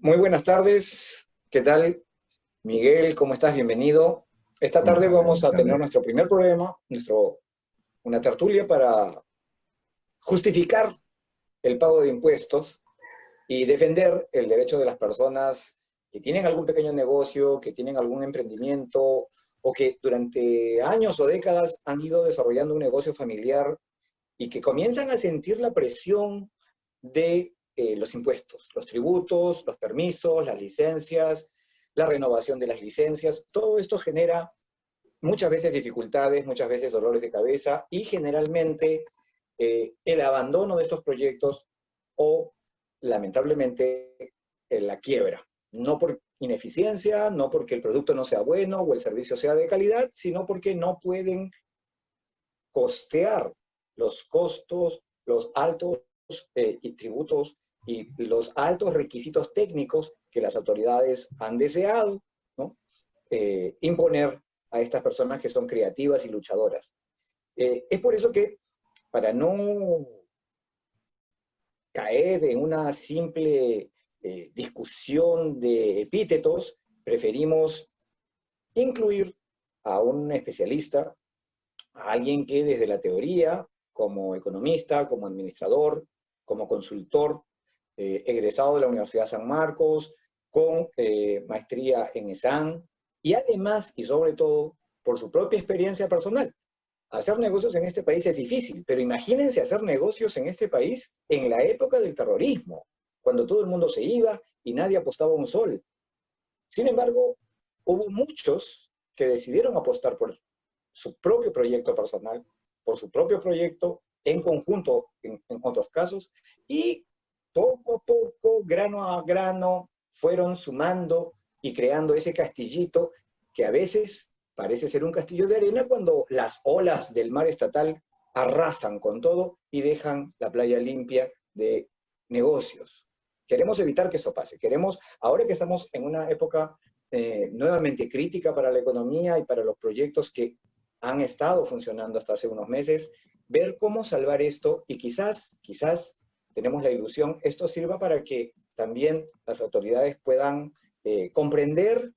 Muy buenas tardes. ¿Qué tal, Miguel? ¿Cómo estás? Bienvenido. Esta tarde vamos Buenas a tener tardes. nuestro primer programa, una tertulia para justificar el pago de impuestos y defender el derecho de las personas que tienen algún pequeño negocio, que tienen algún emprendimiento o que durante años o décadas han ido desarrollando un negocio familiar y que comienzan a sentir la presión de los impuestos, los tributos, los permisos, las licencias, la renovación de las licencias. Todo esto genera muchas veces dificultades, muchas veces dolores de cabeza y generalmente el abandono de estos proyectos o, lamentablemente, la quiebra. No por ineficiencia, no porque el producto no sea bueno o el servicio sea de calidad, sino porque no pueden costear los costos, los altos y tributos y los altos requisitos técnicos que las autoridades han deseado, ¿no? Imponer a estas personas que son creativas y luchadoras. Es por eso que, para no caer en una simple discusión de epítetos, preferimos incluir a un especialista, a alguien que desde la teoría, como economista, como administrador, como consultor, egresado de la Universidad San Marcos, con maestría en ESAN, y además, y sobre todo, por su propia experiencia personal. Hacer negocios en este país es difícil, pero imagínense hacer negocios en este país en la época del terrorismo, cuando todo el mundo se iba y nadie apostaba un sol. Sin embargo, hubo muchos que decidieron apostar por su propio proyecto personal, por su propio proyecto, en conjunto en otros casos, y poco a poco, grano a grano, fueron sumando y creando ese castillito que a veces parece ser un castillo de arena cuando las olas del mar estatal arrasan con todo y dejan la playa limpia de negocios. Queremos evitar que eso pase. Queremos, ahora que estamos en una época nuevamente crítica para la economía y para los proyectos que han estado funcionando hasta hace unos meses, ver cómo salvar esto y quizás tenemos la ilusión, esto sirva para que también las autoridades puedan comprender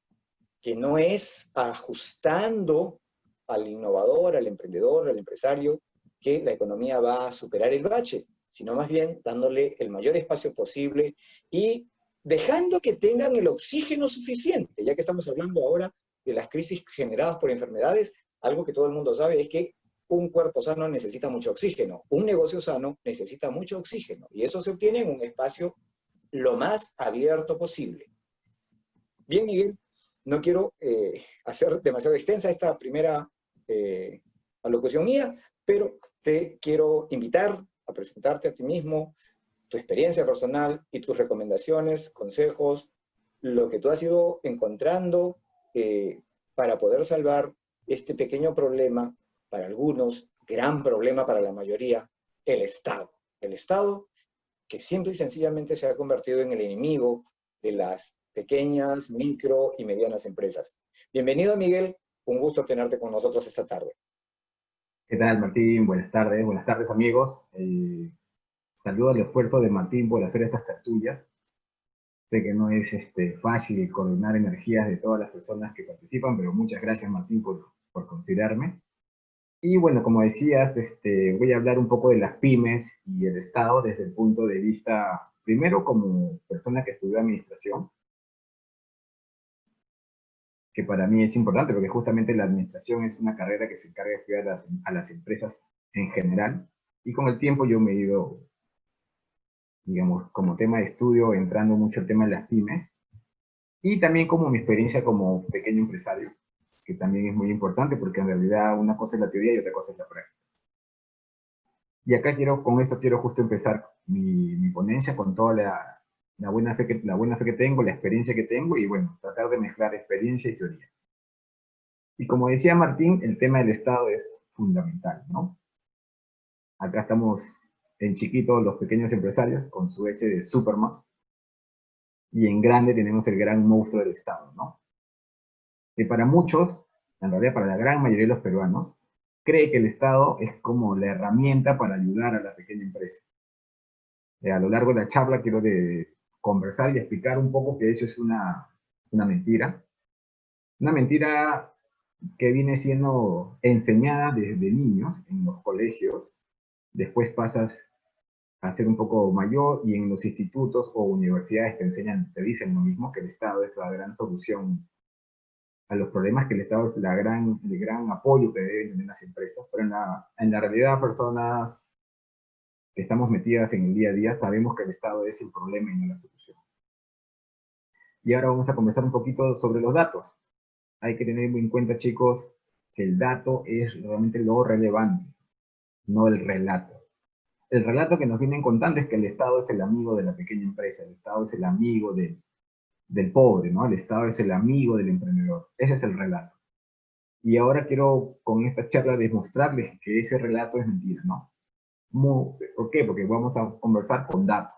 que no es ajustando al innovador, al emprendedor, al empresario, que la economía va a superar el bache, sino más bien dándole el mayor espacio posible y dejando que tengan el oxígeno suficiente, ya que estamos hablando ahora de las crisis generadas por enfermedades. Algo que todo el mundo sabe es que un cuerpo sano necesita mucho oxígeno, un negocio sano necesita mucho oxígeno, y eso se obtiene en un espacio lo más abierto posible. Bien, Miguel, no quiero hacer demasiado extensa esta primera eh, alocución mía, pero te quiero invitar a presentarte a ti mismo, tu experiencia personal y tus recomendaciones, consejos, lo que tú has ido encontrando eh, para poder salvar este pequeño problema para algunos, gran problema para la mayoría, el Estado. El Estado que simple y sencillamente se ha convertido en el enemigo de las pequeñas, micro y medianas empresas. Bienvenido, Miguel. Un gusto tenerte con nosotros esta tarde. ¿Qué tal, Martín? Buenas tardes, amigos. Saludo al esfuerzo de Martín por hacer estas tertulias. Sé que no es fácil coordinar energías de todas las personas que participan, pero muchas gracias, Martín, por considerarme. Y bueno, como decías, voy a hablar un poco de las pymes y el Estado desde el punto de vista, primero como persona que estudió administración, que para mí es importante porque justamente la administración es una carrera que se encarga de estudiar a las empresas en general. Y con el tiempo yo me he ido, digamos, como tema de estudio, entrando mucho el tema de las pymes. Y también como mi experiencia como pequeño empresario, que también es muy importante porque en realidad una cosa es la teoría y otra cosa es la práctica. Y acá con eso quiero justo empezar mi ponencia con toda la buena fe que tengo, la experiencia que tengo y bueno, tratar de mezclar experiencia y teoría. Y como decía Martín, el tema del Estado es fundamental, ¿no? Acá estamos en chiquito los pequeños empresarios con su S de Superman y en grande tenemos el gran monstruo del Estado, ¿no? Que para muchos, en realidad para la gran mayoría de los peruanos, cree que el Estado es como la herramienta para ayudar a la pequeña empresa. A lo largo de la charla quiero conversar y explicar un poco que eso es una mentira. Una mentira que viene siendo enseñada desde niños en los colegios, después pasas a ser un poco mayor y en los institutos o universidades te enseñan, te dicen lo mismo, que el Estado es la gran solución a los problemas, que el Estado es el gran apoyo que deben tener las empresas, pero en la realidad personas que estamos metidas en el día a día sabemos que el Estado es el problema y no la solución. Y ahora vamos a conversar un poquito sobre los datos. Hay que tener en cuenta, chicos, que el dato es realmente lo relevante, no el relato. El relato que nos vienen contando es que el Estado es el amigo de la pequeña empresa, el Estado es el amigo del pobre, ¿no? El Estado es el amigo del emprendedor. Ese es el relato. Y ahora quiero con esta charla demostrarles que ese relato es mentira, ¿no? ¿Por qué? Porque vamos a conversar con datos.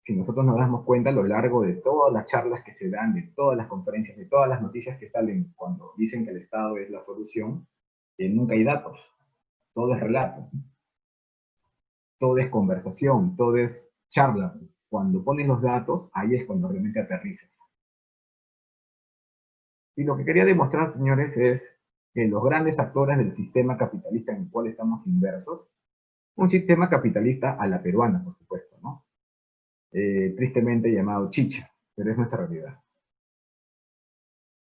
Si nosotros nos damos cuenta a lo largo de todas las charlas que se dan, de todas las conferencias, de todas las noticias que salen cuando dicen que el Estado es la solución, nunca hay datos, todo es relato, todo es conversación, todo es charla. Cuando ponen los datos, ahí es cuando realmente aterrizas. Y lo que quería demostrar, señores, es que los grandes actores del sistema capitalista en el cual estamos inmersos, un sistema capitalista a la peruana, por supuesto, ¿no? Tristemente llamado chicha, pero es nuestra realidad.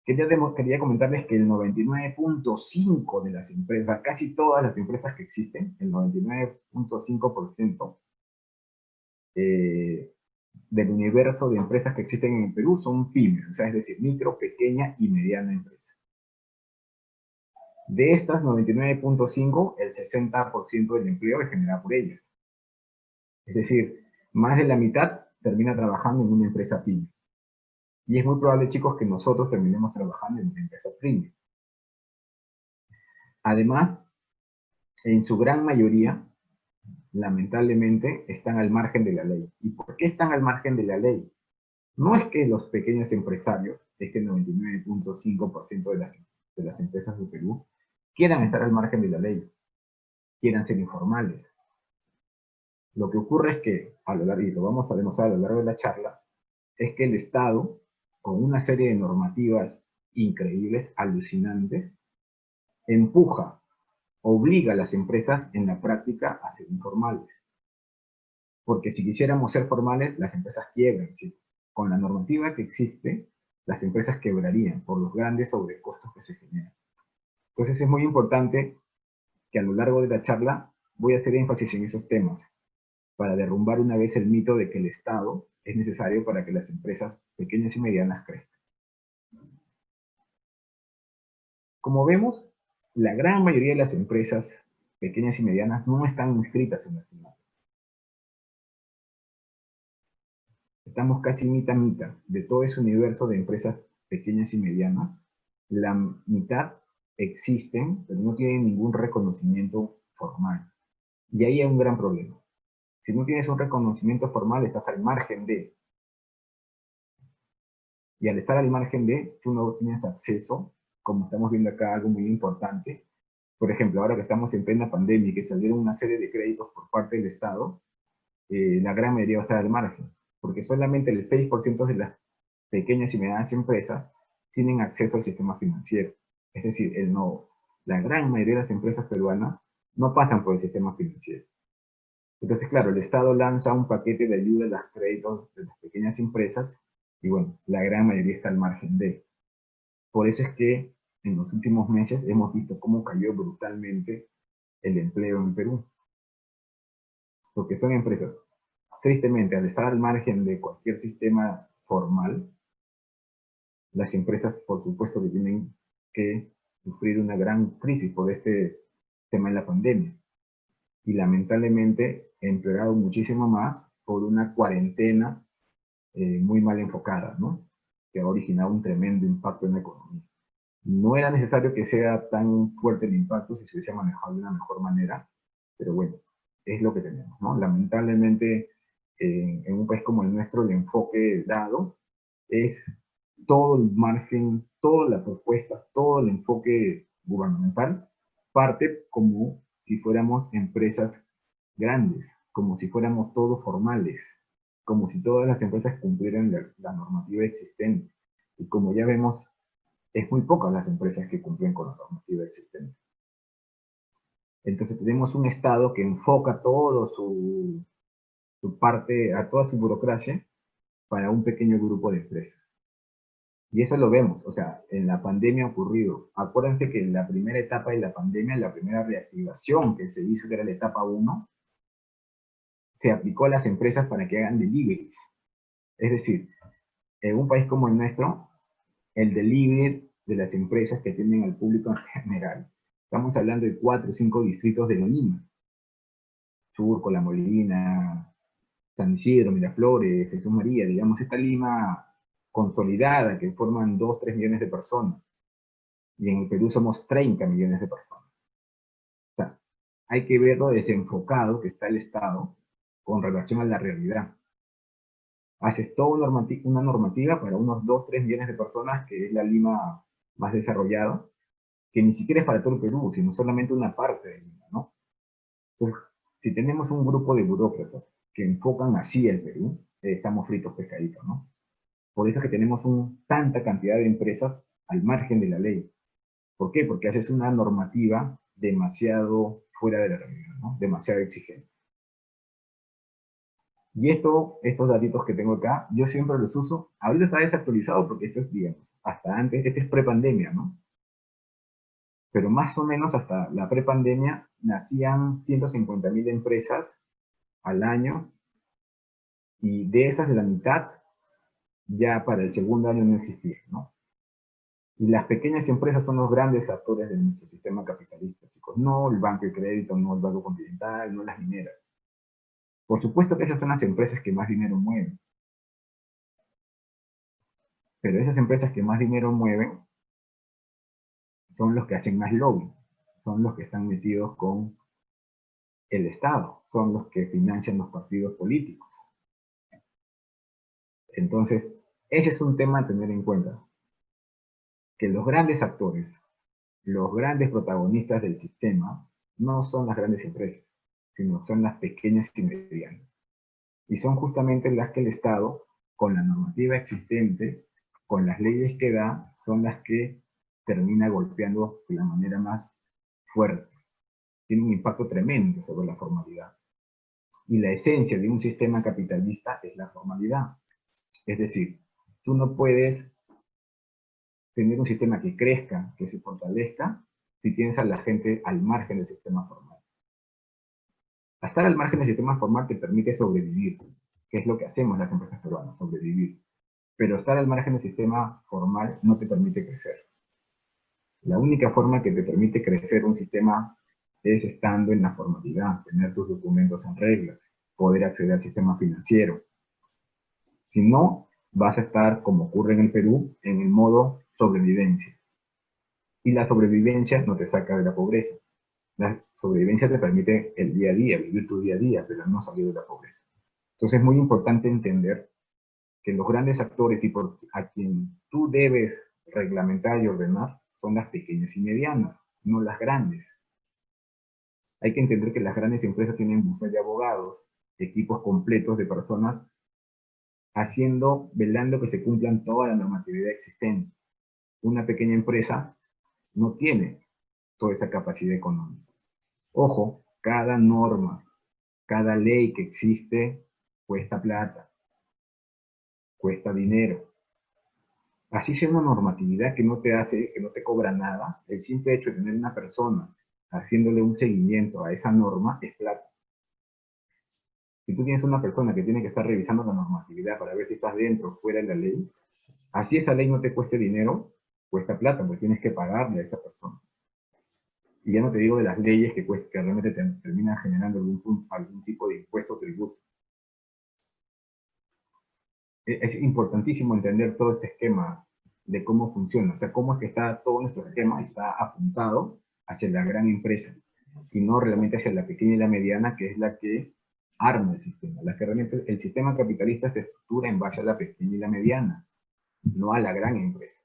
Quería comentarles que el 99.5% de las empresas, casi todas las empresas que existen, el 99.5% del universo de empresas que existen en el Perú son pymes, o sea, es decir, micro, pequeña y mediana empresa. De estas 99.5, el 60% del empleo es generado por ellas. Es decir, más de la mitad termina trabajando en una empresa pyme. Y es muy probable, chicos, que nosotros terminemos trabajando en una empresa pyme. Además, en su gran mayoría, lamentablemente, están al margen de la ley. ¿Y por qué están al margen de la ley? No es que los pequeños empresarios, este 99.5% de las empresas de Perú, quieran estar al margen de la ley, quieran ser informales. Lo que ocurre es que, y lo vamos a demostrar a lo largo de la charla, es que el Estado, con una serie de normativas increíbles, alucinantes, empuja, obliga a las empresas en la práctica a ser informales. Porque si quisiéramos ser formales, las empresas quiebran, chicos. Con la normativa que existe, las empresas quebrarían por los grandes sobrecostos que se generan. Entonces es muy importante que a lo largo de la charla voy a hacer énfasis en esos temas, para derrumbar una vez el mito de que el Estado es necesario para que las empresas pequeñas y medianas crezcan. Como vemos, la gran mayoría de las empresas pequeñas y medianas no están inscritas en la CIMAC. Estamos casi mitad a mitad de todo ese universo de empresas pequeñas y medianas. La mitad existen, pero no tienen ningún reconocimiento formal. Y ahí hay un gran problema. Si no tienes un reconocimiento formal, estás al margen de. Y al estar al margen de, tú no tienes acceso, como estamos viendo acá, algo muy importante. Por ejemplo, ahora que estamos en plena pandemia y que salieron una serie de créditos por parte del Estado, la gran mayoría va a estar al margen, porque solamente el 6% de las pequeñas y medianas empresas tienen acceso al sistema financiero. Es decir, la gran mayoría de las empresas peruanas no pasan por el sistema financiero. Entonces, claro, el Estado lanza un paquete de ayuda a los créditos de las pequeñas empresas y bueno, la gran mayoría está al margen de. Por eso es que en los últimos meses hemos visto cómo cayó brutalmente el empleo en Perú. Porque son empresas, tristemente, al estar al margen de cualquier sistema formal, las empresas, por supuesto, que tienen que sufrir una gran crisis por este tema de la pandemia. Y lamentablemente, empeorado muchísimo más por una cuarentena muy mal enfocada, ¿no? Que ha originado un tremendo impacto en la economía. No era necesario que sea tan fuerte el impacto si se hubiese manejado de una mejor manera, pero bueno, es lo que tenemos, ¿no? Lamentablemente, en un país como el nuestro, el enfoque dado es todo el margen, toda la propuesta, todo el enfoque gubernamental parte como si fuéramos empresas grandes, como si fuéramos todos formales. como si todas las empresas cumplieran la normativa existente. Y como ya vemos, es muy pocas las empresas que cumplen con la normativa existente. Entonces tenemos un Estado que enfoca todo su parte, a toda su burocracia, para un pequeño grupo de empresas. Y eso lo vemos, o sea, en la pandemia ha ocurrido. Acuérdense que en la primera etapa de la pandemia, la primera reactivación que se hizo, que era la etapa 1, se aplicó a las empresas para que hagan deliveries. Es decir, en un país como el nuestro, el delivery de las empresas que atienden al público en general, estamos hablando de 4 o 5 distritos de Lima: Surco, La Molina, San Isidro, Miraflores, Jesús María, digamos, esta Lima consolidada que forman 2, 3 millones de personas. Y en el Perú somos 30 millones de personas. O sea, hay que ver lo desenfocado que está el Estado con relación a la realidad. Haces toda una normativa para unos 2, 3 millones de personas, que es la Lima más desarrollada, que ni siquiera es para todo el Perú, sino solamente una parte de Lima, ¿no? Entonces, si tenemos un grupo de burócratas que enfocan así el Perú, estamos fritos pescaditos, ¿no? Por eso es que tenemos tanta cantidad de empresas al margen de la ley. ¿Por qué? Porque haces una normativa demasiado fuera de la realidad, ¿no? Demasiado exigente. Y estos datitos que tengo acá, yo siempre los uso. Ahorita está desactualizado porque esto es, digamos, hasta antes, este es prepandemia, ¿no? Pero más o menos hasta la prepandemia nacían 150.000 empresas al año, y de esas la mitad ya para el segundo año no existía, ¿no? Y las pequeñas empresas son los grandes actores de nuestro sistema capitalista, chicos. No el Banco de Crédito, no el Banco Continental, no las mineras. Por supuesto que esas son las empresas que más dinero mueven. Pero esas empresas que más dinero mueven son los que hacen más lobby. Son los que están metidos con el Estado. Son los que financian los partidos políticos. Entonces, ese es un tema a tener en cuenta. Que los grandes actores, los grandes protagonistas del sistema, no son las grandes empresas, sino son las pequeñas y medianas. Y son justamente las que el Estado, con la normativa existente, con las leyes que da, son las que termina golpeando de la manera más fuerte. Tiene un impacto tremendo sobre la formalidad. Y la esencia de un sistema capitalista es la formalidad. Es decir, tú no puedes tener un sistema que crezca, que se fortalezca, si tienes a la gente al margen del sistema formal. Estar al margen del sistema formal te permite sobrevivir, que es lo que hacemos las empresas peruanas, sobrevivir. Pero estar al margen del sistema formal no te permite crecer. La única forma que te permite crecer un sistema es estando en la formalidad, tener tus documentos en regla, poder acceder al sistema financiero. Si no, vas a estar, como ocurre en el Perú, en el modo sobrevivencia. Y la sobrevivencia no te saca de la pobreza. La sobrevivencia te permite el día a día, vivir tu día a día, pero no salir de la pobreza. Entonces es muy importante entender que los grandes actores y a quien tú debes reglamentar y ordenar son las pequeñas y medianas, no las grandes. Hay que entender que las grandes empresas tienen bufetes de abogados, equipos completos de personas velando que se cumplan toda la normatividad existente. Una pequeña empresa no tiene toda esa capacidad económica. Ojo, cada norma, cada ley que existe cuesta plata, cuesta dinero. Así sea una normatividad que no te cobra nada, el simple hecho de tener una persona haciéndole un seguimiento a esa norma es plata. Si tú tienes una persona que tiene que estar revisando la normatividad para ver si estás dentro o fuera de la ley, así esa ley no te cueste dinero, cuesta plata, porque tienes que pagarle a esa persona. Y ya no te digo de las leyes que realmente terminan generando algún tipo de impuesto o tributo. Es importantísimo entender todo este esquema de cómo funciona, o sea, cómo es que está todo nuestro esquema, está apuntado hacia la gran empresa, y no realmente hacia la pequeña y la mediana, que es la que arma el sistema. La que realmente el sistema capitalista se estructura en base a la pequeña y la mediana, no a la gran empresa.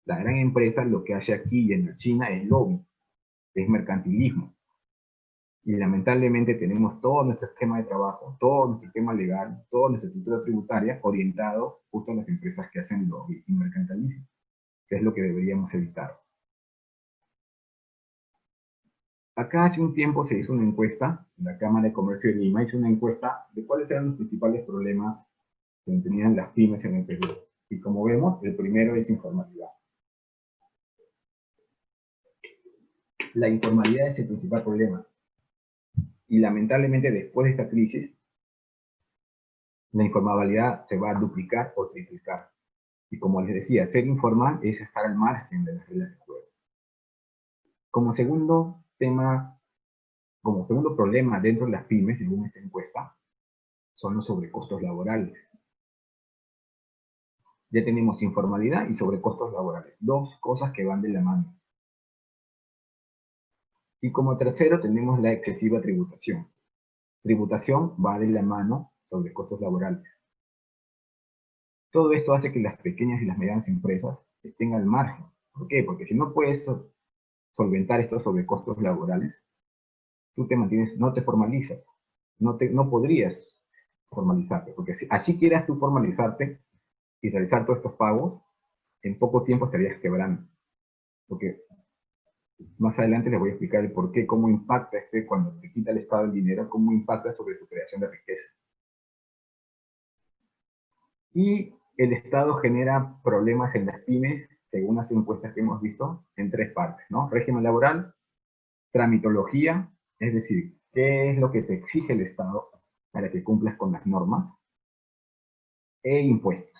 La gran empresa lo que hace aquí y en la China es lobby, es mercantilismo. Y lamentablemente tenemos todo nuestro esquema de trabajo, todo nuestro esquema legal, toda nuestra estructura tributaria orientado justo a las empresas que hacen lobby y mercantilismo, que es lo que deberíamos evitar. Acá hace un tiempo se hizo una encuesta, la Cámara de Comercio de Lima hizo una encuesta de cuáles eran los principales problemas que tenían las pymes en el Perú. Y como vemos, el primero es informalidad. La informalidad es el principal problema. Y lamentablemente después de esta crisis, la informalidad se va a duplicar o triplicar. Y como les decía, ser informal es estar al margen de las reglas del juego. Como segundo tema, como segundo problema dentro de las pymes, según esta encuesta, son los sobrecostos laborales. Ya tenemos informalidad y sobrecostos laborales, dos cosas que van de la mano. Y como tercero tenemos la excesiva tributación. Tributación va de la mano sobre costos laborales. Todo esto hace que las pequeñas y las medianas empresas estén al margen. ¿Por qué? Porque si no puedes solventar estos sobrecostos laborales, tú te mantienes, no te formalizas, no podrías formalizarte, porque así quieras tú formalizarte y realizar todos estos pagos, en poco tiempo estarías quebrando. Porque más adelante les voy a explicar el por qué, cómo impacta cuando te quita el Estado el dinero, cómo impacta sobre tu creación de riqueza. Y el Estado genera problemas en las pymes, según las encuestas que hemos visto, en tres partes, ¿no? Régimen laboral, tramitología, es decir, qué es lo que te exige el Estado para que cumplas con las normas, e impuestos.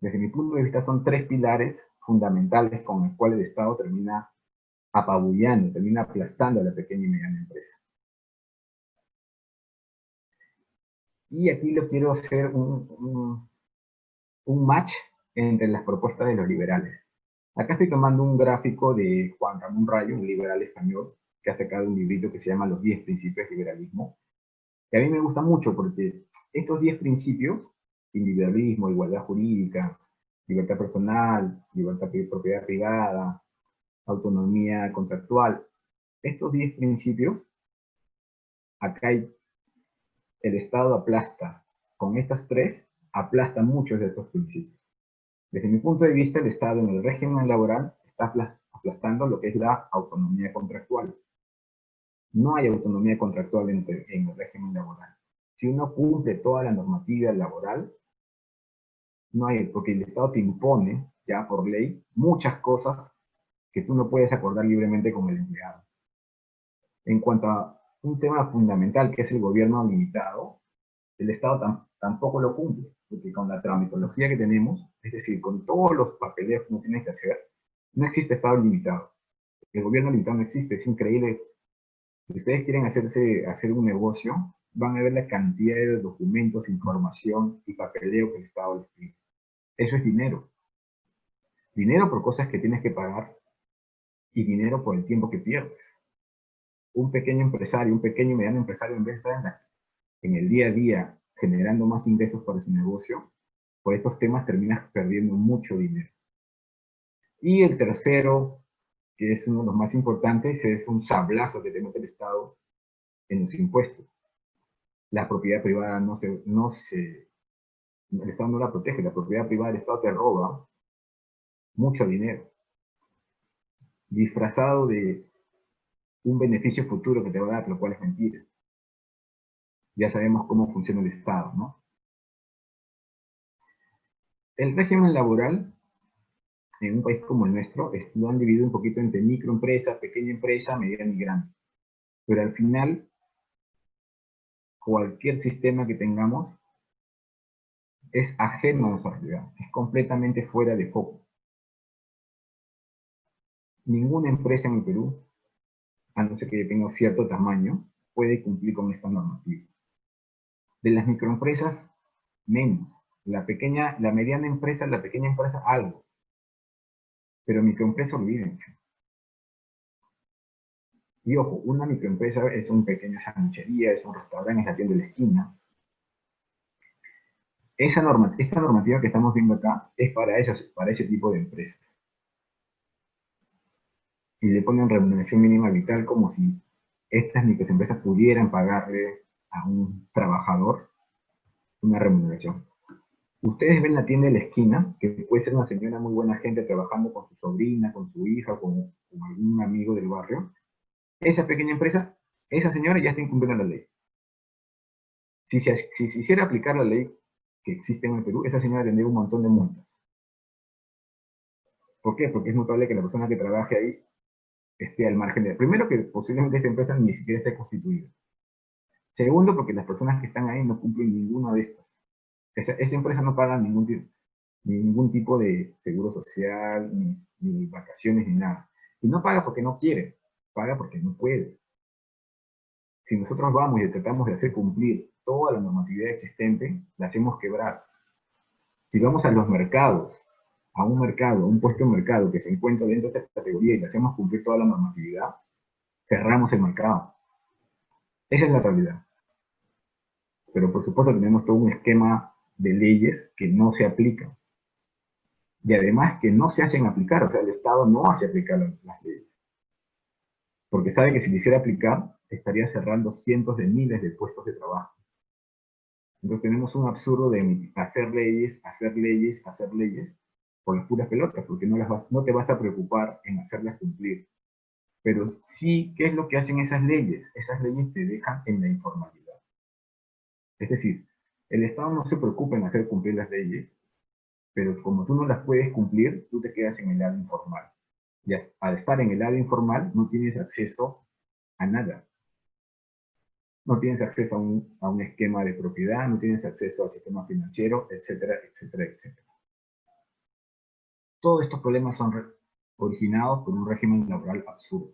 Desde mi punto de vista son tres pilares fundamentales con los cuales el Estado termina apabullando, termina aplastando a la pequeña y mediana empresa. Y aquí lo quiero hacer un match entre las propuestas de los liberales. Acá estoy tomando un gráfico de Juan Ramón Rayo, un liberal español, que ha sacado un librito que se llama Los 10 Principios del Liberalismo, que a mí me gusta mucho porque estos 10 principios, individualismo, igualdad jurídica, libertad personal, libertad de propiedad privada, autonomía contractual, estos 10 principios, acá el Estado aplasta, con estas tres, aplasta muchos de estos principios. Desde mi punto de vista, el Estado en el régimen laboral está aplastando lo que es la autonomía contractual. No hay autonomía contractual en el régimen laboral. Si uno cumple toda la normativa laboral, no hay, porque el Estado te impone, ya por ley, muchas cosas que tú no puedes acordar libremente con el empleado. En cuanto a un tema fundamental que es el gobierno limitado, el Estado tampoco lo cumple, porque con la tramitología que tenemos, es decir, con todos los papeleos que uno tiene que hacer, no existe Estado limitado. El gobierno limitado no existe, es increíble. Si ustedes quieren hacer un negocio, van a ver la cantidad de documentos, información y papeleo que el Estado les pide. Eso es dinero. Dinero por cosas que tienes que pagar y dinero por el tiempo que pierdes. Un pequeño empresario, un pequeño y mediano empresario, en vez de estar en el día a día generando más ingresos para su negocio, por estos temas terminas perdiendo mucho dinero. Y el tercero, que es uno de los más importantes, es un sablazo que tiene el Estado en los impuestos. La propiedad privada el Estado no la protege, la propiedad privada del Estado te roba mucho dinero, disfrazado de un beneficio futuro que te va a dar, lo cual es mentira. Ya sabemos cómo funciona el Estado, ¿no? El régimen laboral en un país como el nuestro lo han dividido un poquito entre microempresa, pequeña empresa, mediana y grande. Pero al final, cualquier sistema que tengamos es ajeno a nuestra realidad, es completamente fuera de foco. Ninguna empresa en el Perú, a no ser que tenga cierto tamaño, puede cumplir con esta normativa. De las microempresas, menos. La mediana empresa, la pequeña empresa, algo. Pero microempresa, olvídense. Y ojo, una microempresa es una pequeña sanduchería, es un restaurante, es la tienda de la esquina. Esta normativa que estamos viendo acá es para ese tipo de empresas. Y le ponen remuneración mínima vital como si estas microempresas pudieran pagarle a un trabajador una remuneración. Ustedes ven la tienda de la esquina, que puede ser una señora muy buena gente trabajando con su sobrina, con su hija, con algún amigo del barrio. Esa pequeña empresa, esa señora ya está incumpliendo la ley. Si se hiciera aplicar la ley que existe en el Perú, esa señora tendría un montón de multas. ¿Por qué? Porque es notable que la persona que trabaje ahí esté al margen de... Primero, que posiblemente esa empresa ni siquiera esté constituida. Segundo, porque las personas que están ahí no cumplen ninguna de estas. Esa empresa no paga ningún tipo de seguro social, ni vacaciones, ni nada. Y no paga porque no quiere, paga porque no puede. Si nosotros vamos y tratamos de hacer cumplir toda la normatividad existente, la hacemos quebrar. Si vamos a los mercados, a un puesto de mercado que se encuentra dentro de esta categoría y le hacemos cumplir toda la normatividad, cerramos el mercado. Esa es la realidad. Pero por supuesto tenemos todo un esquema de leyes que no se aplican. Y además que no se hacen aplicar, o sea, el Estado no hace aplicar las leyes. Porque sabe que si le hiciera aplicar, estaría cerrando cientos de miles de puestos de trabajo. Entonces tenemos un absurdo de hacer leyes, por las puras pelotas, porque no te vas a preocupar en hacerlas cumplir. Pero sí, ¿qué es lo que hacen esas leyes? Esas leyes te dejan en la informalidad. Es decir, el Estado no se preocupa en hacer cumplir las leyes, pero como tú no las puedes cumplir, tú te quedas en el lado informal. Y al estar en el lado informal, no tienes acceso a nada. No tienes acceso a un esquema de propiedad, no tienes acceso al sistema financiero, etcétera, etcétera, etcétera. Todos estos problemas son originados por un régimen laboral absurdo.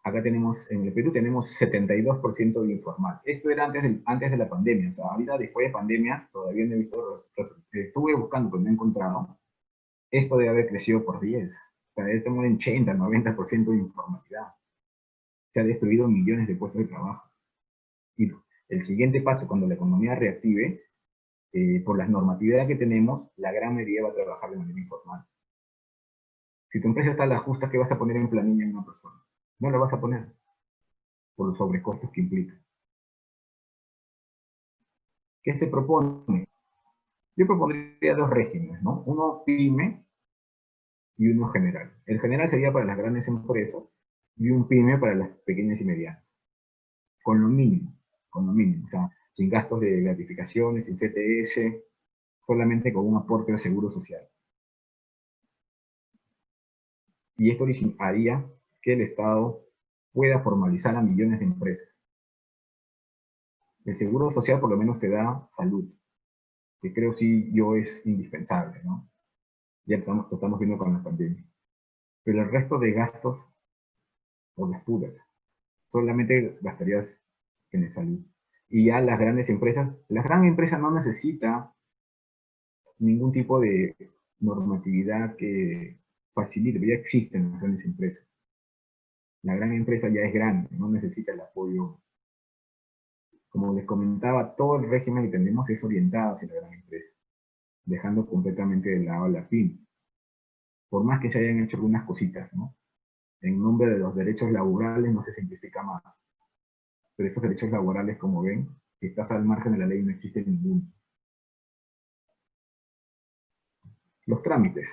Acá tenemos, en el Perú tenemos 72% de informal. Esto era antes de la pandemia. O sea, ahorita después de pandemia, todavía no he visto, estuve buscando pero no he encontrado. Esto debe haber crecido por 10. O sea, debe tener un 80, 90% de informalidad. Se ha destruido millones de puestos de trabajo. Y el siguiente paso, cuando la economía reactive, por las normatividades que tenemos, la gran mayoría va a trabajar de manera informal. Si tu empresa está a la justa, ¿qué vas a poner en planilla en una persona? No la vas a poner, por los sobrecostos que implica. ¿Qué se propone? Yo propondría dos regímenes, ¿no? Uno pyme y uno general. El general sería para las grandes empresas y un pyme para las pequeñas y medianas. Con lo mínimo, o sea, sin gastos de gratificaciones, sin CTS, solamente con un aporte al seguro social. Y esto haría que el Estado pueda formalizar a millones de empresas. El seguro social por lo menos te da salud, que creo sí yo es indispensable, ¿no? Ya lo estamos viendo con la pandemia. Pero el resto de gastos, por las puras, solamente gastarías en la salud. Y ya las grandes empresas, la gran empresa no necesita ningún tipo de normatividad que facilite, ya existen las grandes empresas. La gran empresa ya es grande, no necesita el apoyo. Como les comentaba, todo el régimen que tenemos es orientado hacia la gran empresa, dejando completamente de lado a la pyme. Por más que se hayan hecho algunas cositas, ¿no? En nombre de los derechos laborales no se simplifica más. Pero estos derechos laborales, como ven, si estás al margen de la ley no existe ninguno. Los trámites.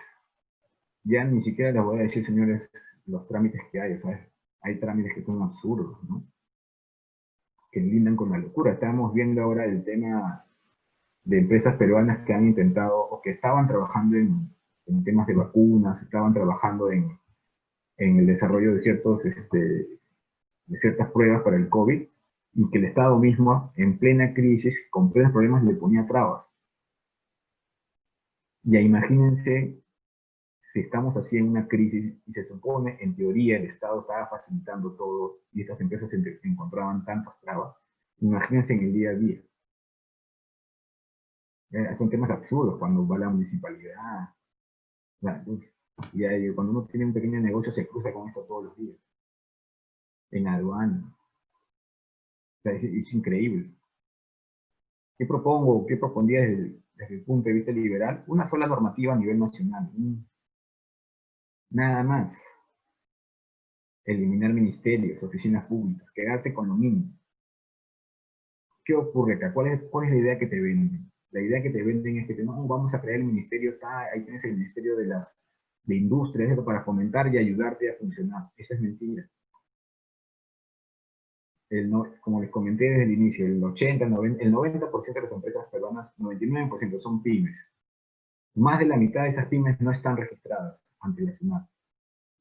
Ya ni siquiera les voy a decir, señores, los trámites que hay, ¿sabes? Hay trámites que son absurdos, ¿no? Que lindan con la locura. Estamos viendo ahora el tema de empresas peruanas que han intentado, o que estaban trabajando en temas de vacunas, estaban trabajando en el desarrollo de ciertas pruebas para el COVID, y que el Estado mismo, en plena crisis, con plenos problemas, le ponía trabas. Ya imagínense si estamos así en una crisis y se supone, en teoría, el Estado estaba facilitando todo y estas empresas encontraban tantas trabas. Imagínense en el día a día. Son temas absurdos cuando va la municipalidad. Y cuando uno tiene un pequeño negocio se cruza con esto todos los días. En aduana. O sea, es increíble. ¿Qué propongo? ¿Qué propondría desde el punto de vista liberal? Una sola normativa a nivel nacional. Nada más. eliminar ministerios, oficinas públicas, quedarse con lo mínimo. ¿Qué ocurre acá? ¿Cuál es la idea que te venden? La idea que te venden es que no, vamos a crear el ministerio, ahí tienes el ministerio de industria, es para fomentar y ayudarte a funcionar. Eso es mentira. Como les comenté desde el inicio, el 90% de las empresas peruanas, 99% son pymes. Más de la mitad de esas pymes no están registradas ante la SUNAT.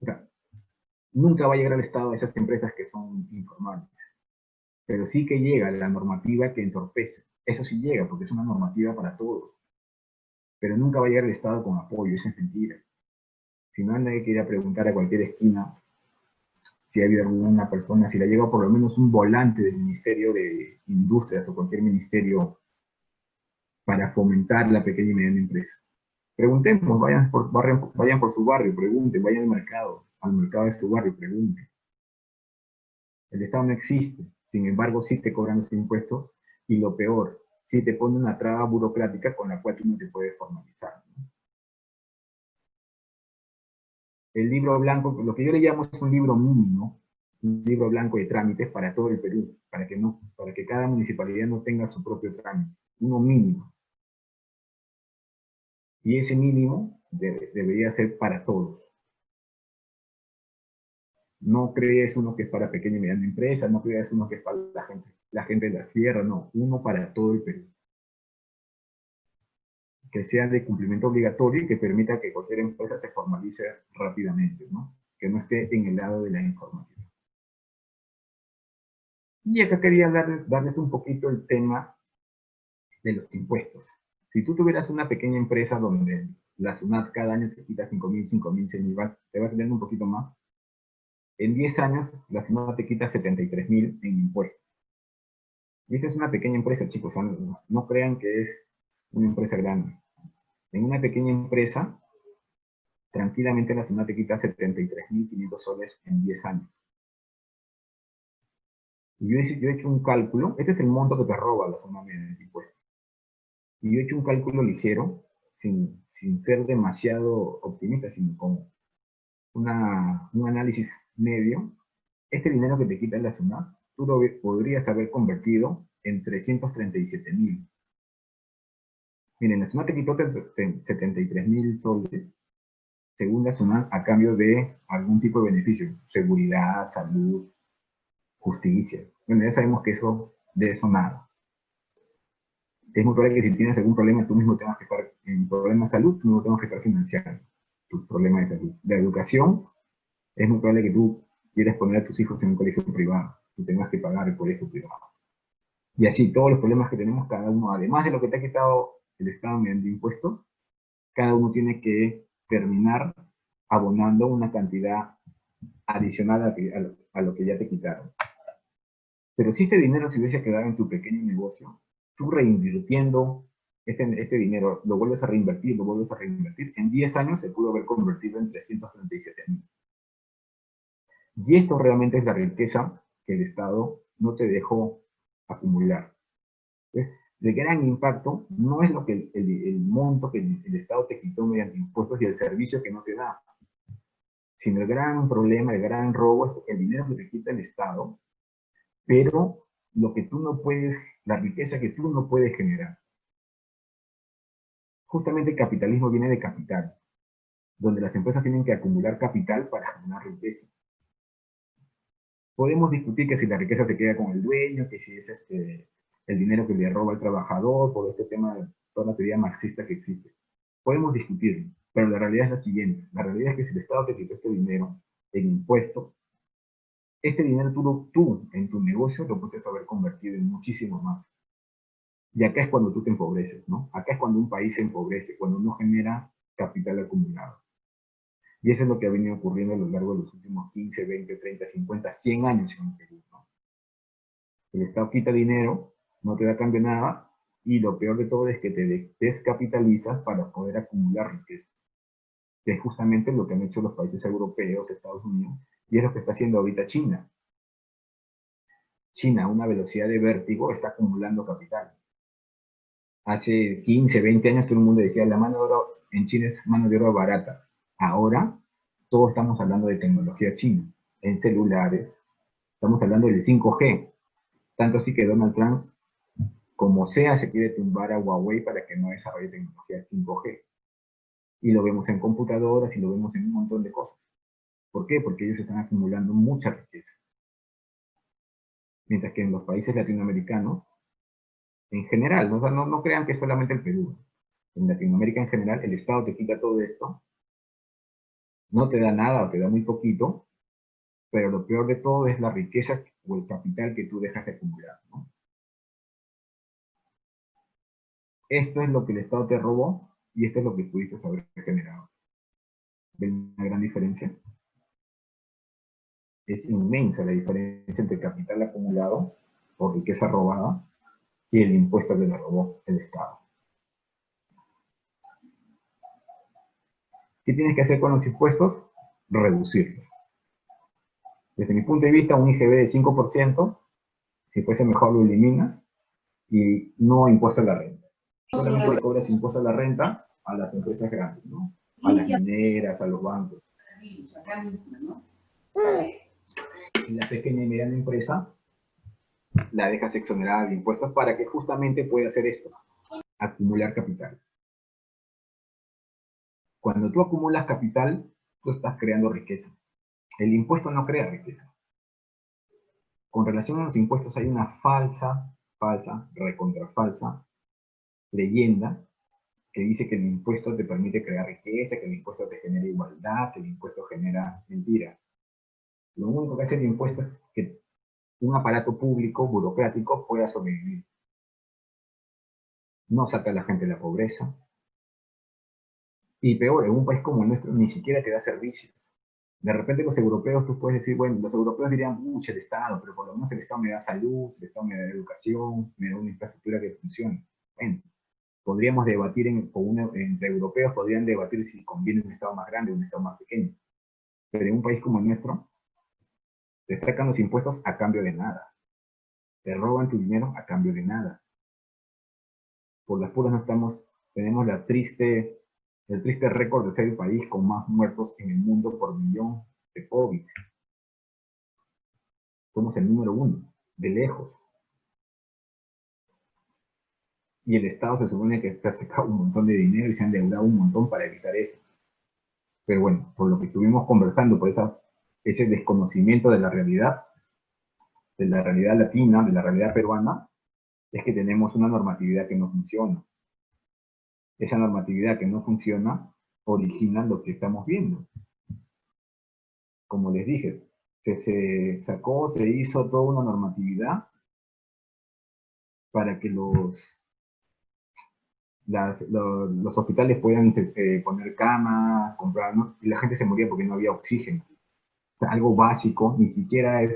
O sea, nunca va a llegar al Estado a esas empresas que son informales. Pero sí que llega la normativa que entorpece. Eso sí llega, porque es una normativa para todos. Pero nunca va a llegar al Estado con apoyo, eso es mentira. Si no, nadie quiere preguntar a cualquier esquina si ha habido alguna persona, si le ha llegado por lo menos un volante del Ministerio de Industrias o cualquier ministerio para fomentar la pequeña y mediana empresa. Preguntemos, vayan por su barrio, pregunten, vayan al mercado de su barrio, pregunten. El Estado no existe, sin embargo sí te cobran los impuestos y lo peor, sí te pone una traba burocrática con la cual tú no te puedes formalizar, ¿no? El libro blanco, lo que yo le llamo es un libro mínimo, un libro blanco de trámites para todo el Perú, para que cada municipalidad no tenga su propio trámite, uno mínimo. Y ese mínimo debería ser para todos. No crees uno que es para pequeña y mediana empresa, no crees uno que es para la gente de la sierra, no, uno para todo el Perú. Que sea de cumplimiento obligatorio y que permita que cualquier empresa se formalice rápidamente, ¿no? Que no esté en el lado de la informalidad. Y acá quería darles un poquito el tema de los impuestos. Si tú tuvieras una pequeña empresa donde la SUNAT cada año te quita 5.000, 5.000, 6.000, te va a tener un poquito más, en 10 años la SUNAT te quita 73.000 en impuestos. Y esta es una pequeña empresa, chicos, no crean que es una empresa grande. En una pequeña empresa, tranquilamente la SUNAT te quita 73.500 soles en 10 años. Y yo he hecho un cálculo, este es el monto que te roba la SUNAT de impuestos. Y yo he hecho un cálculo ligero, sin ser demasiado optimista, sino como un análisis medio. Este dinero que te quita la SUNAT, tú lo podrías haber convertido en 337.000. Miren, la SUNAT te quitó 73.000 soles, según la SUNAT, a cambio de algún tipo de beneficio, seguridad, salud, justicia. Bueno, ya sabemos que de eso nada. Es muy probable que si tienes algún problema, tú mismo tengas que estar en problemas de salud, tú mismo tengas que estar financiando tus problemas de salud. De educación, es muy probable que tú quieras poner a tus hijos en un colegio privado, tú tengas que pagar el colegio privado. Y así, todos los problemas que tenemos cada uno, además de lo que te ha quitado el Estado mediante impuestos, cada uno tiene que terminar abonando una cantidad adicional a lo que ya te quitaron. Pero si este dinero se hubiese quedado en tu pequeño negocio, tú reinvirtiendo este dinero, lo vuelves a reinvertir, en 10 años se pudo haber convertido en 337.000. Y esto realmente es la riqueza que el Estado no te dejó acumular. De gran impacto no es lo que el monto que el Estado te quitó mediante impuestos y el servicio que no te da, sino el gran problema, el gran robo es el dinero que te quita el Estado, pero lo que tú no puedes, la riqueza que tú no puedes generar. Justamente el capitalismo viene de capital, donde las empresas tienen que acumular capital para generar riqueza. Podemos discutir que si la riqueza se queda con el dueño, que si es el dinero que le roba al trabajador, por este tema de toda la teoría marxista que existe. Podemos discutirlo, pero la realidad es la siguiente. La realidad es que si el Estado te quitó este dinero en impuestos, este dinero tú en tu negocio lo puedes haber convertido en muchísimo más. Y acá es cuando tú te empobreces, ¿no? Acá es cuando un país se empobrece, cuando no genera capital acumulado. Y eso es lo que ha venido ocurriendo a lo largo de los últimos 15, 20, 30, 50, 100 años en el Perú, ¿no? El Estado quita dinero, no te da cambio nada, y lo peor de todo es que te descapitalizas para poder acumular riqueza. Que es justamente lo que han hecho los países europeos, Estados Unidos, y es lo que está haciendo ahorita China. China, a una velocidad de vértigo, está acumulando capital. Hace 15, 20 años todo el mundo decía, la mano de obra en China es mano de obra barata. Ahora, todos estamos hablando de tecnología china. en celulares. Estamos hablando del 5G. Tanto así que Donald Trump, como sea, se quiere tumbar a Huawei para que no desarrolle tecnología 5G. Y lo vemos en computadoras y lo vemos en un montón de cosas. ¿Por qué? Porque ellos están acumulando mucha riqueza. Mientras que en los países latinoamericanos, en general, no crean que es solamente el Perú. En Latinoamérica en general, el Estado te quita todo esto, no te da nada o te da muy poquito, pero lo peor de todo es la riqueza o el capital que tú dejas de acumular, ¿no? Esto es lo que el Estado te robó y esto es lo que pudiste haber generado. ¿Ven una gran diferencia? Es inmensa la diferencia entre capital acumulado o riqueza robada y el impuesto que le robó el Estado. ¿Qué tienes que hacer con los impuestos? Reducirlos. Desde mi punto de vista, un IGB de 5%, si fuese mejor lo eliminas, y no impuesto a la renta. Solamente le cobras impuesto a la renta a las empresas grandes, ¿no? A las mineras, a los bancos. Y la pequeña y mediana empresa la dejas exonerada de impuestos para que justamente pueda hacer esto, acumular capital. Cuando tú acumulas capital, tú estás creando riqueza. El impuesto no crea riqueza. Con relación a los impuestos hay una falsa, recontra falsa leyenda que dice que el impuesto te permite crear riqueza, que el impuesto te genera igualdad, que el impuesto genera mentira. Lo único que hace el impuesto es que un aparato público, burocrático, pueda sobrevivir. No saca a la gente de la pobreza. Y peor, en un país como el nuestro, ni siquiera te da servicio. De repente los europeos, tú puedes decir, bueno, los europeos dirían, mucho el Estado, pero por lo menos el Estado me da salud, el Estado me da educación, me da una infraestructura que funcione. Bueno, podríamos debatir entre europeos, podrían debatir si conviene un Estado más grande o un Estado más pequeño. Pero en un país como el nuestro, te sacan los impuestos a cambio de nada. Te roban tu dinero a cambio de nada. Por las puras tenemos el triste récord de ser el país con más muertos en el mundo por millón de COVID. Somos el número 1, de lejos. Y el Estado se supone que se ha sacado un montón de dinero y se ha endeudado un montón para evitar eso. Pero bueno, por lo que estuvimos conversando, por ese desconocimiento de la realidad latina, de la realidad peruana, es que tenemos una normatividad que no funciona. Esa normatividad que no funciona origina lo que estamos viendo. Como les dije, se hizo toda una normatividad para que los hospitales puedan poner camas, comprar, ¿no? Y la gente se moría porque no había oxígeno. O sea, algo básico, ni siquiera es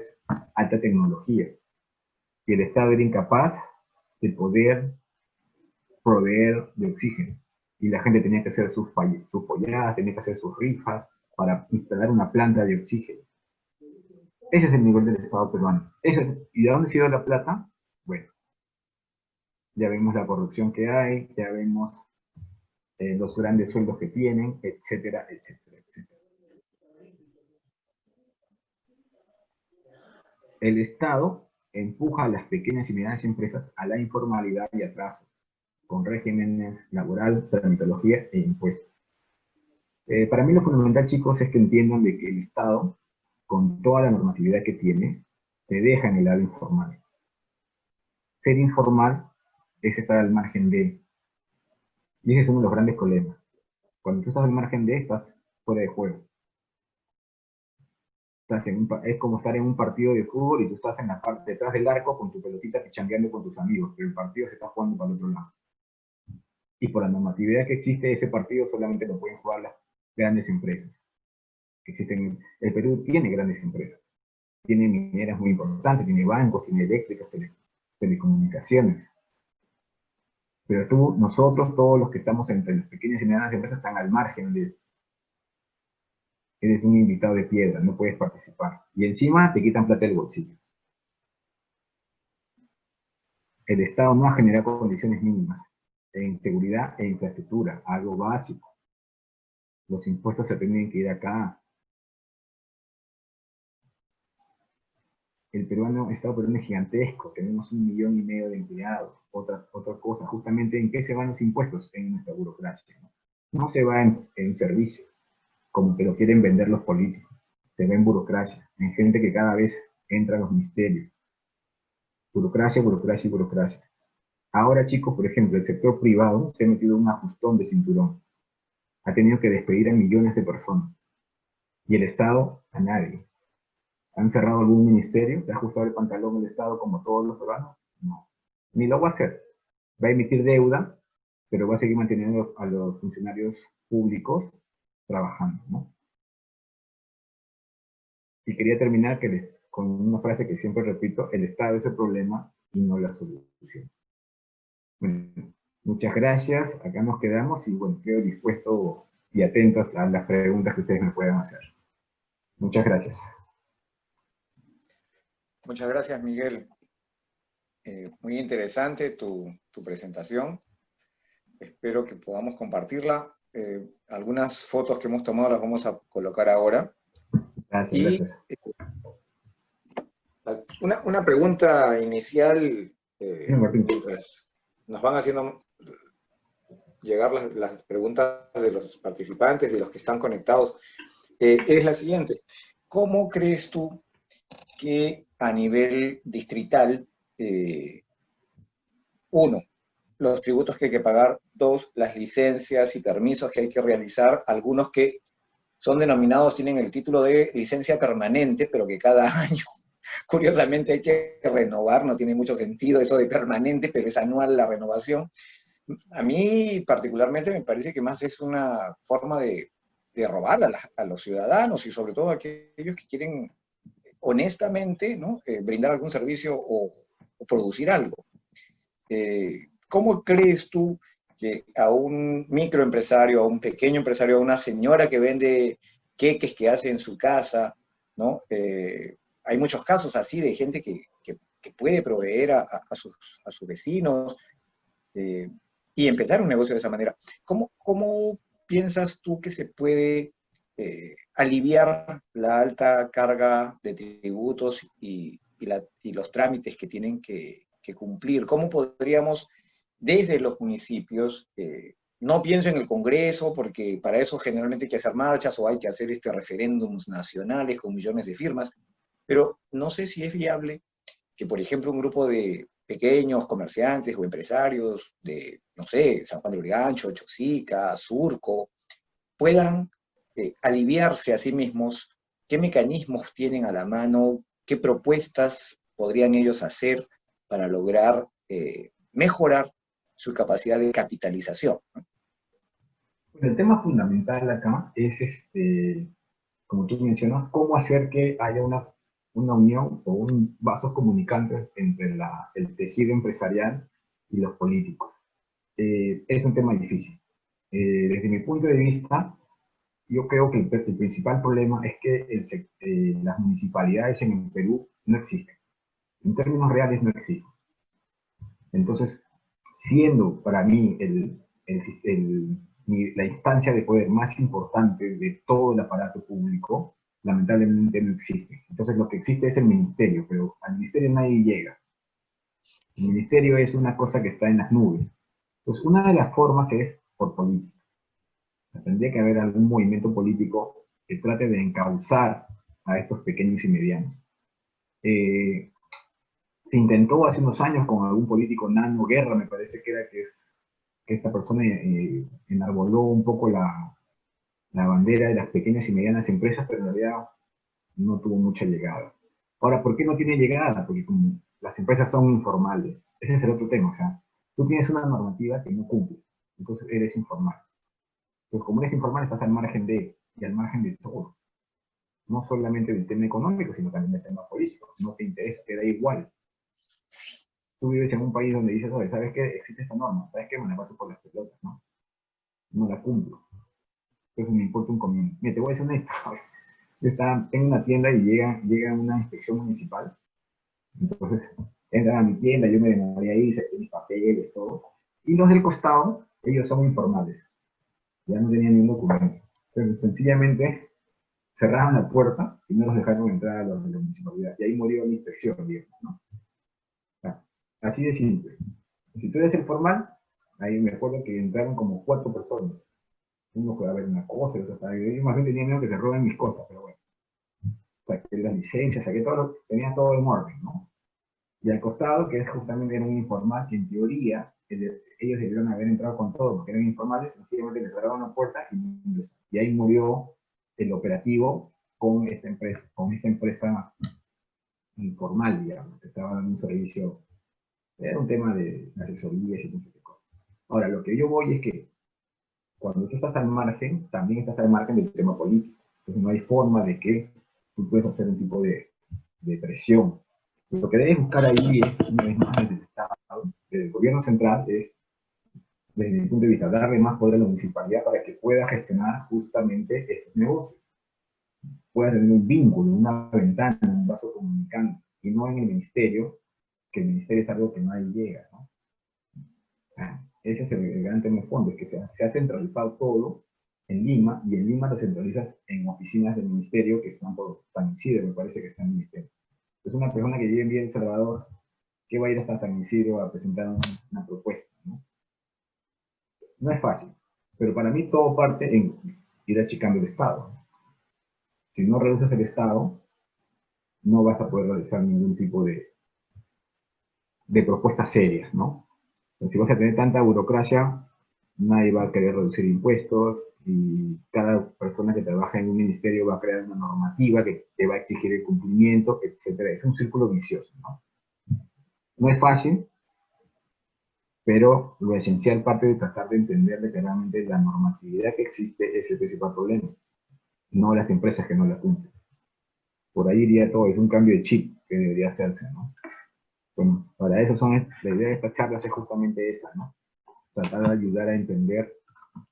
alta tecnología. Y el Estado era incapaz de poder proveer de oxígeno. Y la gente tenía que hacer sus polladas, tenía que hacer sus rifas para instalar una planta de oxígeno. Ese es el nivel del Estado peruano. ¿Y de dónde se dio la plata? Bueno, ya vemos la corrupción que hay, ya vemos los grandes sueldos que tienen, etcétera, etcétera, etcétera. El Estado empuja a las pequeñas y medianas empresas a la informalidad y atraso, con regímenes laboral, tramitología e impuestos. Para mí lo fundamental, chicos, es que entiendan de que el Estado, con toda la normatividad que tiene, te deja en el lado informal. Ser informal es estar al margen de. Y ese es uno de los grandes problemas. Cuando tú estás al margen de, estás fuera de juego. Es como estar en un partido de fútbol y tú estás en la parte detrás del arco con tu pelotita pichangueando con tus amigos, pero el partido se está jugando para el otro lado. Y por la normatividad que existe, ese partido solamente lo pueden jugar las grandes empresas. El Perú tiene grandes empresas. Tiene mineras muy importantes, tiene bancos, tiene eléctricas, telecomunicaciones. Pero nosotros, todos los que estamos entre las pequeñas y medianas empresas, están al margen de. Eres un invitado de piedra, no puedes participar. Y encima te quitan plata del bolsillo. El Estado no ha generado condiciones mínimas en seguridad e infraestructura, algo básico. Los impuestos se tienen que ir acá. el Estado peruano es gigantesco, tenemos 1,5 millones de empleados, otra cosa, justamente ¿en qué se van los impuestos? En nuestra burocracia, ¿no? No se va en servicios, como que lo quieren vender los políticos, se va en burocracia, en gente que cada vez entra a los ministerios. Burocracia, burocracia y burocracia. Ahora, chicos, por ejemplo, el sector privado se ha metido en un ajustón de cinturón. Ha tenido que despedir a millones de personas. Y el Estado, a nadie. ¿Han cerrado algún ministerio? ¿Se ha ajustado el pantalón el Estado como todos los peruanos? No. Ni lo va a hacer. Va a emitir deuda, pero va a seguir manteniendo a los funcionarios públicos trabajando, ¿no? Y quería terminar con una frase que siempre repito: el Estado es el problema y no la solución. Bueno, muchas gracias, acá nos quedamos y bueno, quedo dispuesto y atento a las preguntas que ustedes me puedan hacer. Muchas gracias. Muchas gracias, Miguel. Muy interesante tu presentación. Espero que podamos compartirla. Algunas fotos que hemos tomado las vamos a colocar ahora. Gracias. Una pregunta inicial, Martín. mientras nos van haciendo llegar las preguntas de los participantes y los que están conectados, es la siguiente. ¿Cómo crees tú que a nivel distrital, uno, los tributos que hay que pagar; dos, las licencias y permisos que hay que realizar, algunos que son denominados, tienen el título de licencia permanente, pero que cada año, curiosamente, hay que renovar? No tiene mucho sentido eso de permanente, pero es anual la renovación. A mí particularmente me parece que más es una forma de robar a los ciudadanos, y sobre todo a aquellos que quieren honestamente, ¿no?, brindar algún servicio o producir algo. ¿Cómo crees tú que a un microempresario, a un pequeño empresario, a una señora que vende queques que hace en su casa, ¿no? Hay muchos casos así de gente que puede proveer a sus vecinos, y empezar un negocio de esa manera. ¿Cómo piensas tú que se puede aliviar la alta carga de tributos y los trámites que tienen que cumplir? ¿Cómo podríamos, desde los municipios, no pienso en el Congreso, porque para eso generalmente hay que hacer marchas o hay que hacer referéndums nacionales con millones de firmas, pero no sé si es viable que, por ejemplo, un grupo de pequeños comerciantes o empresarios de, no sé, San Juan de Lurigancho, Chosica, Surco, puedan aliviarse a sí mismos? ¿Qué mecanismos tienen a la mano? ¿Qué propuestas podrían ellos hacer para lograr mejorar su capacidad de capitalización? El tema fundamental acá es, como tú mencionas, cómo hacer que haya una unión o un vasos comunicantes entre el tejido empresarial y los políticos. Es un tema difícil. Desde mi punto de vista, yo creo que el principal problema es que las municipalidades en el Perú no existen. En términos reales no existen. Entonces, siendo para mí la instancia de poder más importante de todo el aparato público, lamentablemente no existe. Entonces lo que existe es el ministerio, pero al ministerio nadie llega. El ministerio es una cosa que está en las nubes. Pues una de las formas es por política. Tendría que haber algún movimiento político que trate de encauzar a estos pequeños y medianos. Se intentó hace unos años con algún político, Nano Guerra, me parece que era, que esta persona enarboló un poco la bandera de las pequeñas y medianas empresas, pero en realidad no tuvo mucha llegada. Ahora, ¿por qué no tiene llegada? Porque como las empresas son informales. Ese es el otro tema. O sea, tú tienes una normativa que no cumple, entonces eres informal. Entonces, como eres informal, estás al margen de todo. No solamente del tema económico, sino también del tema político. No te interesa, te da igual. Tú vives en un país donde dices, oye, ¿sabes qué? Existe esta norma, ¿sabes qué? Me la paso por las pelotas, ¿no? No la cumplo. Entonces me importa un comino. Mira, te voy a decir una historia. Yo estaba en una tienda y llega una inspección municipal. Entonces entran a mi tienda, yo me demoré ahí, saqué mis papeles, todo. Y los del costado, ellos son informales. Ya no tenían ni un documento. Entonces sencillamente cerraban la puerta y no los dejaron entrar a los de la municipalidad. Y ahí murió la inspección, digamos, ¿no? Así de simple. Si tú eres el formal, ahí me acuerdo que entraron como 4 personas. Uno fue a ver una cosa, y otro estaba ahí. Yo más bien tenía miedo que se roben mis cosas, pero bueno. Saqué las licencias, saqué todo, tenía todo en orden, ¿no? Y al costado, que es justamente era un informal, que en teoría ellos debieron haber entrado con todo, porque eran informales, sencillamente les cerraron la puerta y ahí murió el operativo con esta empresa informal, digamos, que estaba dando un servicio, era un tema de asesorías y muchas cosas. Ahora, lo que yo voy es que cuando tú estás al margen, también estás al margen del tema político. Entonces no hay forma de que tú puedas hacer un tipo de presión. Lo que debes buscar ahí es, una vez más, desde el Estado, desde el gobierno central, es, desde mi punto de vista, darle más poder a la municipalidad para que pueda gestionar justamente estos negocios. Pueda tener un vínculo, una ventana, un vaso comunicante, y no en el ministerio, que el ministerio es algo que nadie llega, ¿no? Ese es el gran tema de fondo, es que se ha centralizado todo en Lima, y en Lima lo centralizas en oficinas del ministerio que están por San Isidro, me parece que está en el ministerio. Es una persona que vive en Villa El Salvador, que va a ir hasta San Isidro a presentar una propuesta, ¿no? No es fácil, pero para mí todo parte en ir achicando el Estado. Si no reduces el Estado, no vas a poder realizar ningún tipo de propuestas serias, ¿no? Si vas a tener tanta burocracia, nadie va a querer reducir impuestos, y cada persona que trabaja en un ministerio va a crear una normativa que te va a exigir el cumplimiento, etcétera. Es un círculo vicioso, ¿no? No es fácil, pero lo esencial parte de tratar de entender que realmente la normatividad que existe es el principal problema, no las empresas que no la cumplen. Por ahí iría todo, es un cambio de chip que debería hacerse, ¿no? Bueno, para eso la idea de estas charlas es justamente esa, ¿no? Tratar de ayudar a entender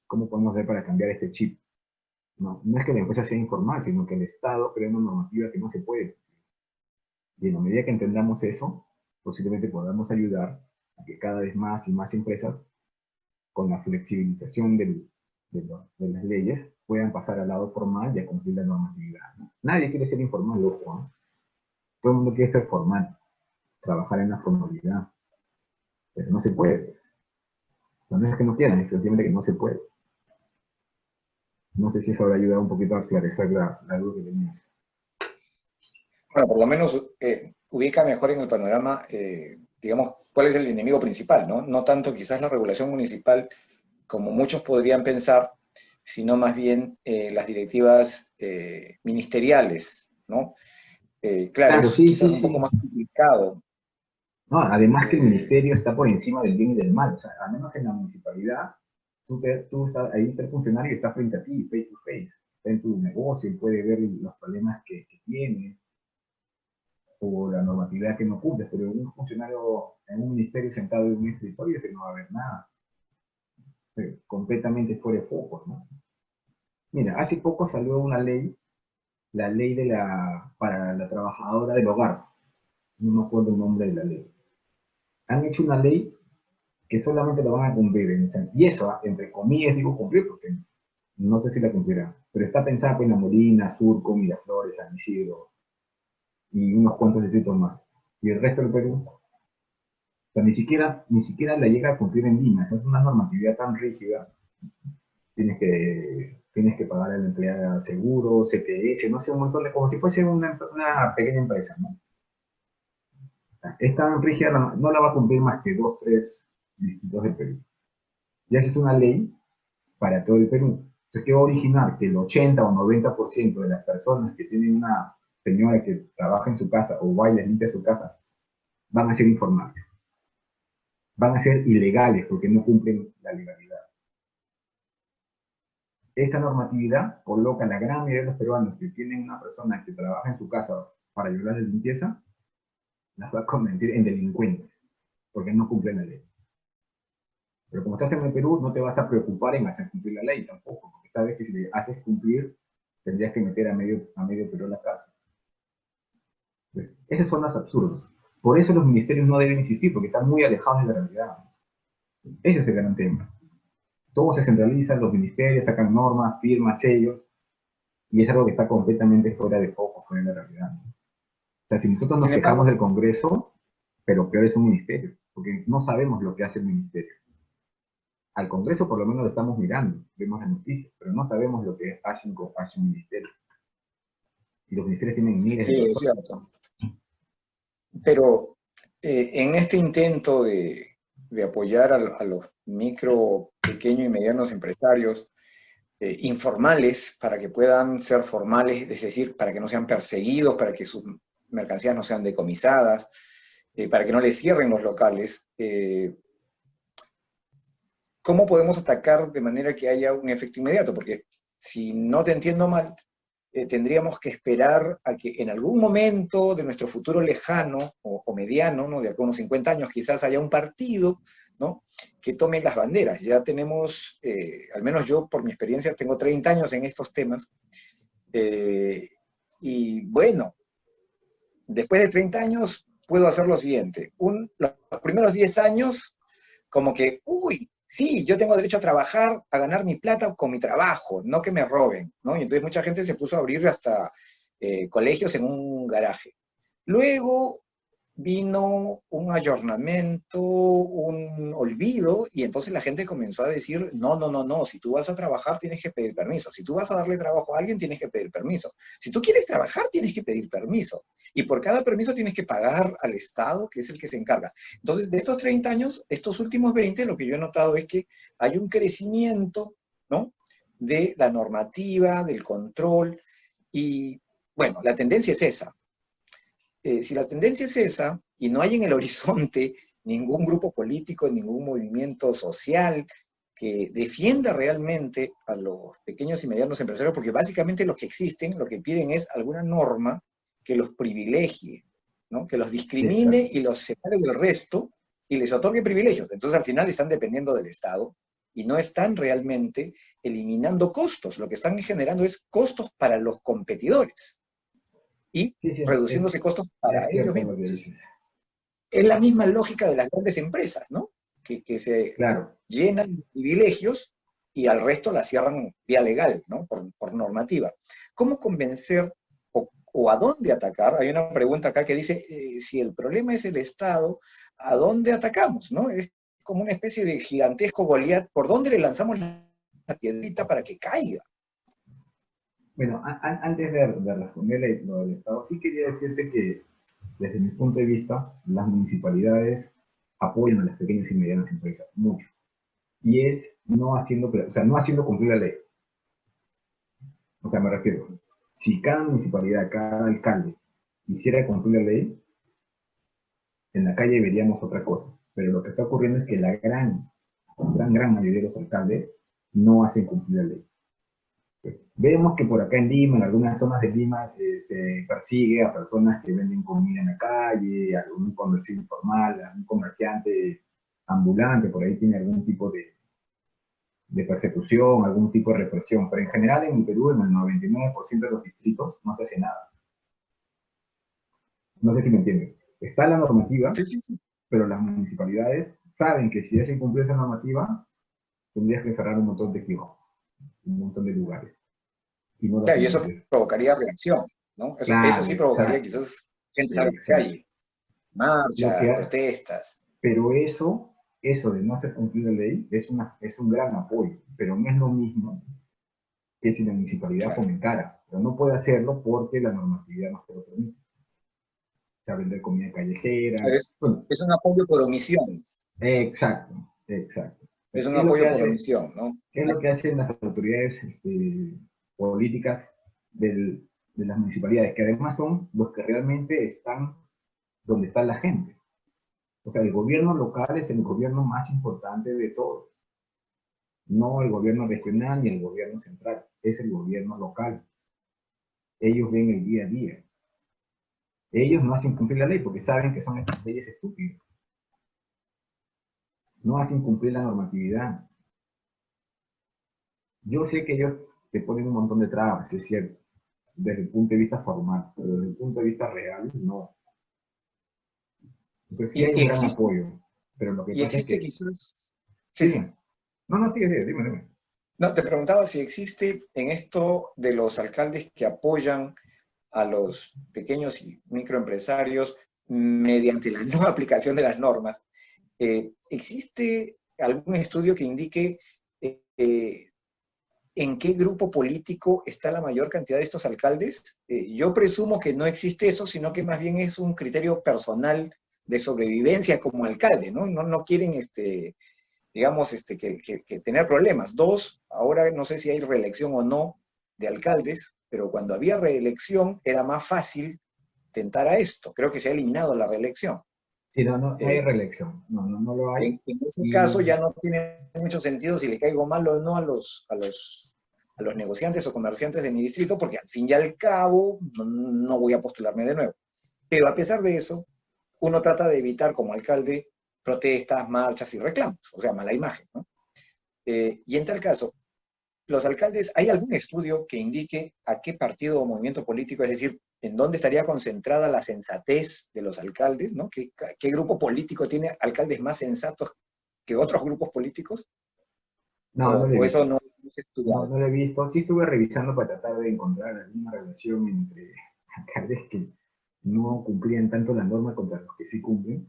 cómo podemos hacer para cambiar este chip. No, no es que la empresa sea informal, sino que el Estado crea una normativa que no se puede. Y en la medida que entendamos eso, posiblemente podamos ayudar a que cada vez más y más empresas, con la flexibilización de las leyes, puedan pasar al lado formal y a cumplir la normatividad, ¿no? Nadie quiere ser informal, loco, ¿no? Todo el mundo quiere ser formal, trabajar en la formalidad, pero no se puede. No es que no quieran, es sencillamente que no se puede. No sé si eso habrá ayudado un poquito a esclarecer la duda que tenías. Bueno, por lo menos ubica mejor en el panorama, digamos, cuál es el enemigo principal, ¿no? No tanto quizás la regulación municipal, como muchos podrían pensar, sino más bien las directivas ministeriales, ¿no? Claro, Claro, es sí, quizás sí, un poco sí. más complicado. No, además que el eh, ministerio está por encima del bien y del mal. O sea, al menos en la municipalidad, tú estás ahí, el funcionario está frente a ti, face to face. Está en tu negocio y puede ver los problemas que tienes o la normatividad que no cumple. Pero un funcionario en un ministerio sentado en un escritorio que no va a ver nada. Completamente fuera de foco, ¿no? Mira, hace poco salió una ley, la ley para la trabajadora del hogar. No me acuerdo el nombre de la ley. Han hecho una ley que solamente lo van a cumplir. Y eso, entre comillas, digo cumplir, porque no sé si la cumplirá. Pero está pensada pues, en La Molina, Surco, Miraflores, San Isidro y unos cuantos distritos más. Y el resto del Perú, o sea, ni siquiera la llega a cumplir en Lima. Es una normatividad tan rígida. Tienes que pagar a la empleada seguro, CTS, no sé, un montón de, como si fuese una pequeña empresa, ¿no? Esta rígida no la va a cumplir más que 2, 3 distritos del Perú. Y esa es una ley para todo el Perú. Entonces, ¿qué va a originar? Que el 80 o 90% de las personas que tienen una señora que trabaja en su casa o va y les limpia su casa, van a ser informales. Van a ser ilegales porque no cumplen la legalidad. Esa normatividad coloca a la gran mayoría de los peruanos que tienen una persona que trabaja en su casa para ayudar de limpieza, las va a convertir en delincuentes, porque no cumplen la ley. Pero como estás en el Perú, no te vas a preocupar en hacer cumplir la ley tampoco, porque sabes que si le haces cumplir, tendrías que meter a medio Perú a la cárcel. Entonces, esos son los absurdos. Por eso los ministerios no deben existir, porque están muy alejados de la realidad. Ese es el gran tema. Todo se centraliza, los ministerios sacan normas, firmas, sellos, Y es algo que está completamente fuera de foco, fuera de la realidad, ¿no? O sea, si nosotros nos Sin quejamos embargo, del Congreso, pero peor es un ministerio, porque no sabemos lo que hace el ministerio. Al Congreso por lo menos lo estamos mirando, vemos las noticias, pero no sabemos lo que hace un ministerio. Y los ministerios tienen miles de sí, es personas. cierto. Pero en este intento de apoyar a los micro, pequeños y medianos empresarios informales para que puedan ser formales, es decir, para que no sean perseguidos, para que sus mercancías no sean decomisadas, para que no les cierren los locales, ¿cómo podemos atacar de manera que haya un efecto inmediato? Porque si no te entiendo mal, tendríamos que esperar a que en algún momento de nuestro futuro lejano o mediano, ¿no? De acá a unos 50 años, quizás haya un partido, ¿no? Que tome las banderas. Ya tenemos, al menos yo por mi experiencia, tengo 30 años en estos temas, eh, y bueno, después de 30 años puedo hacer lo siguiente. Los primeros 10 años, como que, uy, sí, yo tengo derecho a trabajar, a ganar mi plata con mi trabajo, no que me roben, ¿no? Y entonces mucha gente se puso a abrir hasta colegios en un garaje. Luego vino un ayornamiento, un olvido, y entonces la gente comenzó a decir, no, no, no, no, si tú vas a trabajar tienes que pedir permiso, si tú vas a darle trabajo a alguien tienes que pedir permiso, si tú quieres trabajar tienes que pedir permiso, y por cada permiso tienes que pagar al Estado, que es el que se encarga. Entonces, de estos 30 años, estos últimos 20, lo que yo he notado es que hay un crecimiento, ¿no? De la normativa, del control, y bueno, la tendencia es esa. Si la tendencia es esa y no hay en el horizonte ningún grupo político, ningún movimiento social que defienda realmente a los pequeños y medianos empresarios, porque básicamente los que existen, lo que piden es alguna norma que los privilegie, ¿no? Que los discrimine Exacto. y los separe del resto y les otorgue privilegios. Entonces al final están dependiendo del Estado y no están realmente eliminando costos. Lo que están generando es costos para los competidores y Sí, sí, reduciéndose costos para es ellos cierto lo mismos. que Entonces, dices. es la misma lógica de las grandes empresas, ¿no? Que se Claro. llenan de privilegios y al resto la cierran vía legal, ¿no? Por normativa. ¿Cómo convencer o a dónde atacar? Hay una pregunta acá que dice, si el problema es el Estado, ¿a dónde atacamos? ¿No? Es como una especie de gigantesco Goliat, ¿por dónde le lanzamos la piedrita para que caiga? Bueno, antes de responderle lo del Estado, sí quería decirte que, desde mi punto de vista, las municipalidades apoyan a las pequeñas y medianas empresas mucho. Y es no haciendo cumplir la ley. O sea, me refiero, si cada municipalidad, cada alcalde hiciera cumplir la ley, en la calle veríamos otra cosa. Pero lo que está ocurriendo es que la gran mayoría de los alcaldes no hacen cumplir la ley. Vemos que por acá en Lima, en algunas zonas de Lima, se persigue a personas que venden comida en la calle, a algún comercio informal, a un comerciante ambulante, por ahí tiene algún tipo de persecución, algún tipo de represión. Pero en general en el Perú, en el 99% de los distritos, no se hace nada. No sé si me entienden. Está la normativa, Sí, sí, sí. pero las municipalidades saben que si hacen cumplir esa normativa, tendrías que cerrar un montón de kioscos, un montón de lugares. Y no lo Claro, y hacen eso cumplir. provocaría reacción, ¿no? Eso Claro, sí provocaría exacto, quizás gente salga a la exacto. calle, Lo marchas, que protestas. Pero eso de no hacer cumplir la ley es un gran apoyo, pero no es lo mismo que si la municipalidad Claro. fomentara, pero no puede hacerlo porque la normatividad no se lo permite. O sea, vender comida callejera. Es, Bueno, es un apoyo por omisión, exacto, exacto. es un ¿Qué es lo que apoyo por hace, omisión, ¿no? qué es lo que hacen las autoridades políticas de las municipalidades? Que además son los que realmente están donde está la gente. O sea, el gobierno local es el gobierno más importante de todos. No el gobierno regional ni el gobierno central, es el gobierno local. Ellos ven el día a día. Ellos no hacen cumplir la ley porque saben que son estas leyes estúpidas. No hacen cumplir la normatividad. Yo sé que ellos te ponen un montón de trabas, es cierto, desde el punto de vista formal, pero desde el punto de vista real, no. Entonces sí hay Y un gran existe, apoyo, pero lo que y pasa es existe que, quizás, sí, sí, dime, no, no, sigue, dime. No, te preguntaba si existe en esto de los alcaldes que apoyan a los pequeños y microempresarios mediante la no aplicación de las normas. ¿Existe algún estudio que indique en qué grupo político está la mayor cantidad de estos alcaldes? Yo presumo que no existe eso, sino que más bien es un criterio personal de sobrevivencia como alcalde, ¿no? No quieren, digamos, que tener problemas. Dos, ahora no sé si hay reelección o no de alcaldes, pero cuando había reelección era más fácil tentar a esto. Creo que se ha eliminado la reelección. Sí, no hay Eh, reelección, no lo hay. en ese caso Y ya no tiene mucho sentido si le caigo mal o no a los negociantes o comerciantes de mi distrito, porque al fin y al cabo no voy a postularme de nuevo. Pero a pesar de eso, uno trata de evitar como alcalde protestas, marchas y reclamos, o sea, mala imagen, ¿no? Y en tal caso, los alcaldes, ¿hay algún estudio que indique a qué partido o movimiento político, es decir, en dónde estaría concentrada la sensatez de los alcaldes, ¿no? ¿Qué grupo político tiene alcaldes más sensatos que otros grupos políticos? no lo he O eso visto. no se ha estudiado? No lo he visto. Sí estuve revisando para tratar de encontrar alguna relación entre alcaldes que no cumplían tanto la norma contra los que sí cumplen,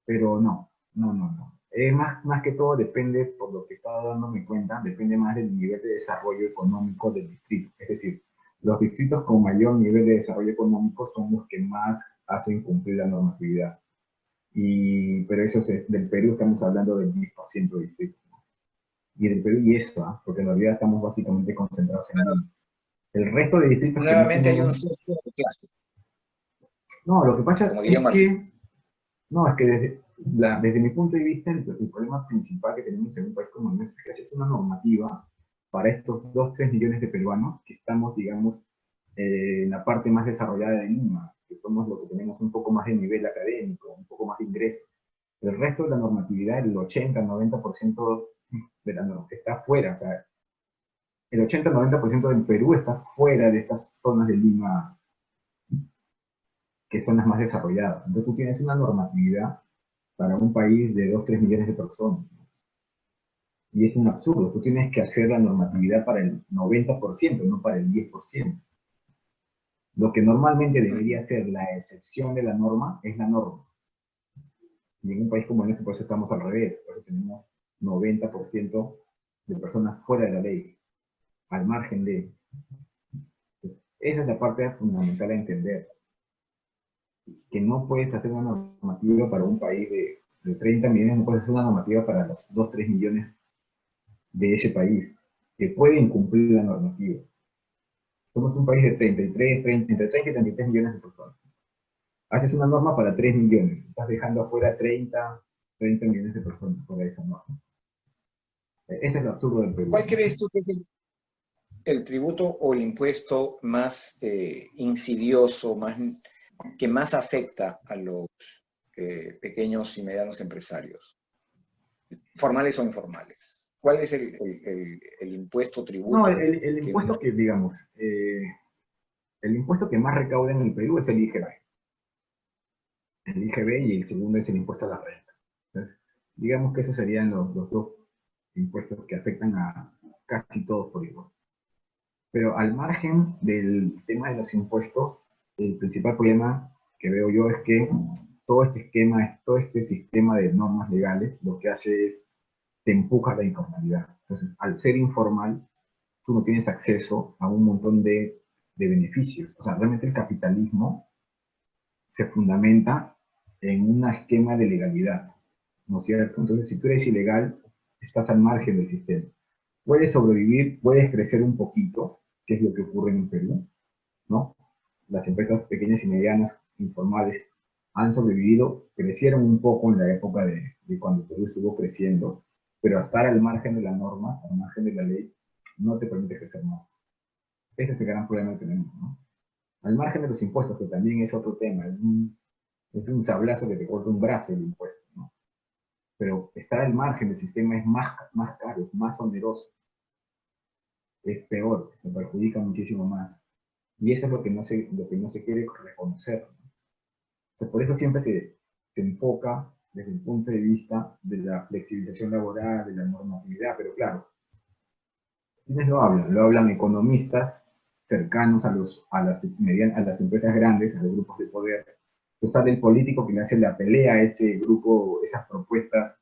pero no. Más que todo depende, por lo que estaba dándome cuenta, depende más del nivel de desarrollo económico del distrito. Es decir, los distritos con mayor nivel de desarrollo económico son los que más hacen cumplir la normatividad. Pero eso es, del Perú estamos hablando del 10% de distritos. Y del Perú y eso, ¿ah? Porque en realidad estamos básicamente concentrados en Lima. El resto de distritos que no Nuevamente hay tienen un un... sesgo de clase, No, lo que pasa como diría es un marxista. que, no, es que desde mi punto de vista, el problema principal que tenemos en un país como el nuestro es que es una normativa para estos 2 3 millones de peruanos que estamos, digamos, en la parte más desarrollada de Lima, que somos los que tenemos un poco más de nivel académico, un poco más de ingresos. El resto de la normatividad, el 80 90% de la norma está fuera, o sea, el 80 90% del Perú está fuera de estas zonas de Lima que son las más desarrolladas. Entonces tú tienes una normatividad para un país de 2 3 millones de personas. Y es un absurdo. Tú tienes que hacer la normatividad para el 90%, no para el 10%. Lo que normalmente debería ser la excepción de la norma es la norma. Y en un país como este, por eso estamos al revés. Por eso tenemos 90% de personas fuera de la ley, al margen de... Esa es la parte fundamental a entender. Que no puedes hacer una normativa para un país de 30 millones, no puedes hacer una normativa para los 2 3 millones de ese país, que pueden cumplir la normativa. Somos un país de 33, 30, entre 30 y 33 millones de personas. Haces una norma para 3 millones, estás dejando afuera 30 millones de personas fuera de esa norma. Ese es lo absurdo del Perú, ¿Cuál ¿no? crees tú que es el tributo o el impuesto más insidioso, que más afecta a los pequeños y medianos empresarios, formales o informales? ¿Cuál es el impuesto, No, tributo el que impuesto que, digamos, el impuesto que más recauda en el Perú es el IGB. El IGB y el segundo es el impuesto a la renta. Entonces, digamos que esos serían los dos impuestos que afectan a casi todos por igual. Pero al margen del tema de los impuestos, el principal problema que veo yo es que todo este esquema, todo este sistema de normas legales, lo que hace es te empuja a la informalidad. Entonces, al ser informal, tú no tienes acceso a un montón de beneficios. O sea, realmente el capitalismo se fundamenta en un esquema de legalidad, ¿no es cierto? Entonces, si tú eres ilegal, estás al margen del sistema. Puedes sobrevivir, puedes crecer un poquito, que es lo que ocurre en Perú, ¿no? Las empresas pequeñas y medianas, informales, han sobrevivido, crecieron un poco en la época de cuando Perú estuvo creciendo, pero estar al margen de la norma, al margen de la ley, no te permite crecer más. Ese es el gran problema que tenemos, ¿no? Al margen de los impuestos, que también es otro tema, es un sablazo que te corta un brazo el impuesto, ¿no? Pero estar al margen del sistema es más caro, es más oneroso, es peor, se perjudica muchísimo más. Y eso es lo que no se quiere reconocer. Entonces, por eso siempre se enfoca desde el punto de vista de la flexibilización laboral, de la normatividad, pero claro, ¿Quiénes lo hablan? Lo hablan economistas cercanos a las empresas grandes, a los grupos de poder. Entonces sale el político que le hace la pelea a ese grupo, esas propuestas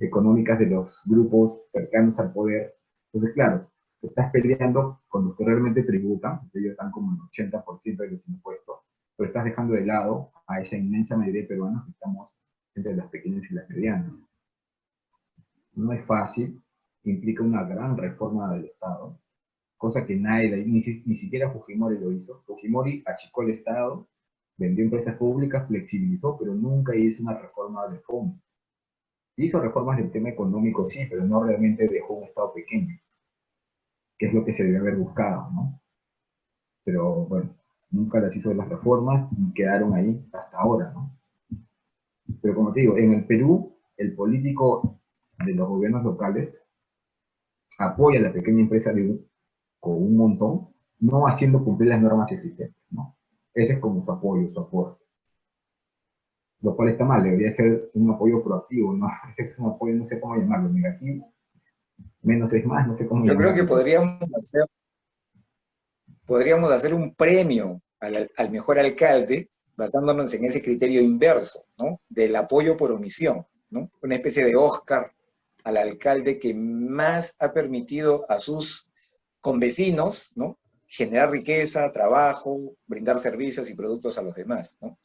económicas de los grupos cercanos al poder. Entonces, claro, te estás peleando con los que realmente tributan, ellos están como el 80% de los impuestos, pero estás dejando de lado a esa inmensa mayoría de peruanos que estamos entre las pequeñas y las medianas. No es fácil, implica una gran reforma del Estado, cosa que nadie, ni siquiera Fujimori lo hizo. Fujimori achicó el Estado, vendió empresas públicas, flexibilizó, pero nunca hizo una reforma de fondo. Hizo reformas del tema económico, sí, pero no realmente dejó un Estado pequeño, que es lo que se debe haber buscado, ¿no? Pero bueno, nunca las hizo las reformas y quedaron ahí hasta ahora, ¿no? Pero como te digo, en el Perú, el político de los gobiernos locales apoya a la pequeña empresa con un montón, no haciendo cumplir las normas existentes, ¿no? Ese es como su apoyo, su aporte. Lo cual está mal, debería ser un apoyo proactivo, ¿no? Es un apoyo, no sé cómo llamarlo, negativo, menos es más, no sé cómo Yo creo que llamarlo. podríamos hacer un premio al mejor alcalde basándonos en ese criterio inverso, ¿no? Del apoyo por omisión, ¿no? Una especie de Oscar al alcalde que más ha permitido a sus convecinos, ¿no? Generar riqueza, trabajo, brindar servicios y productos a los demás, ¿no?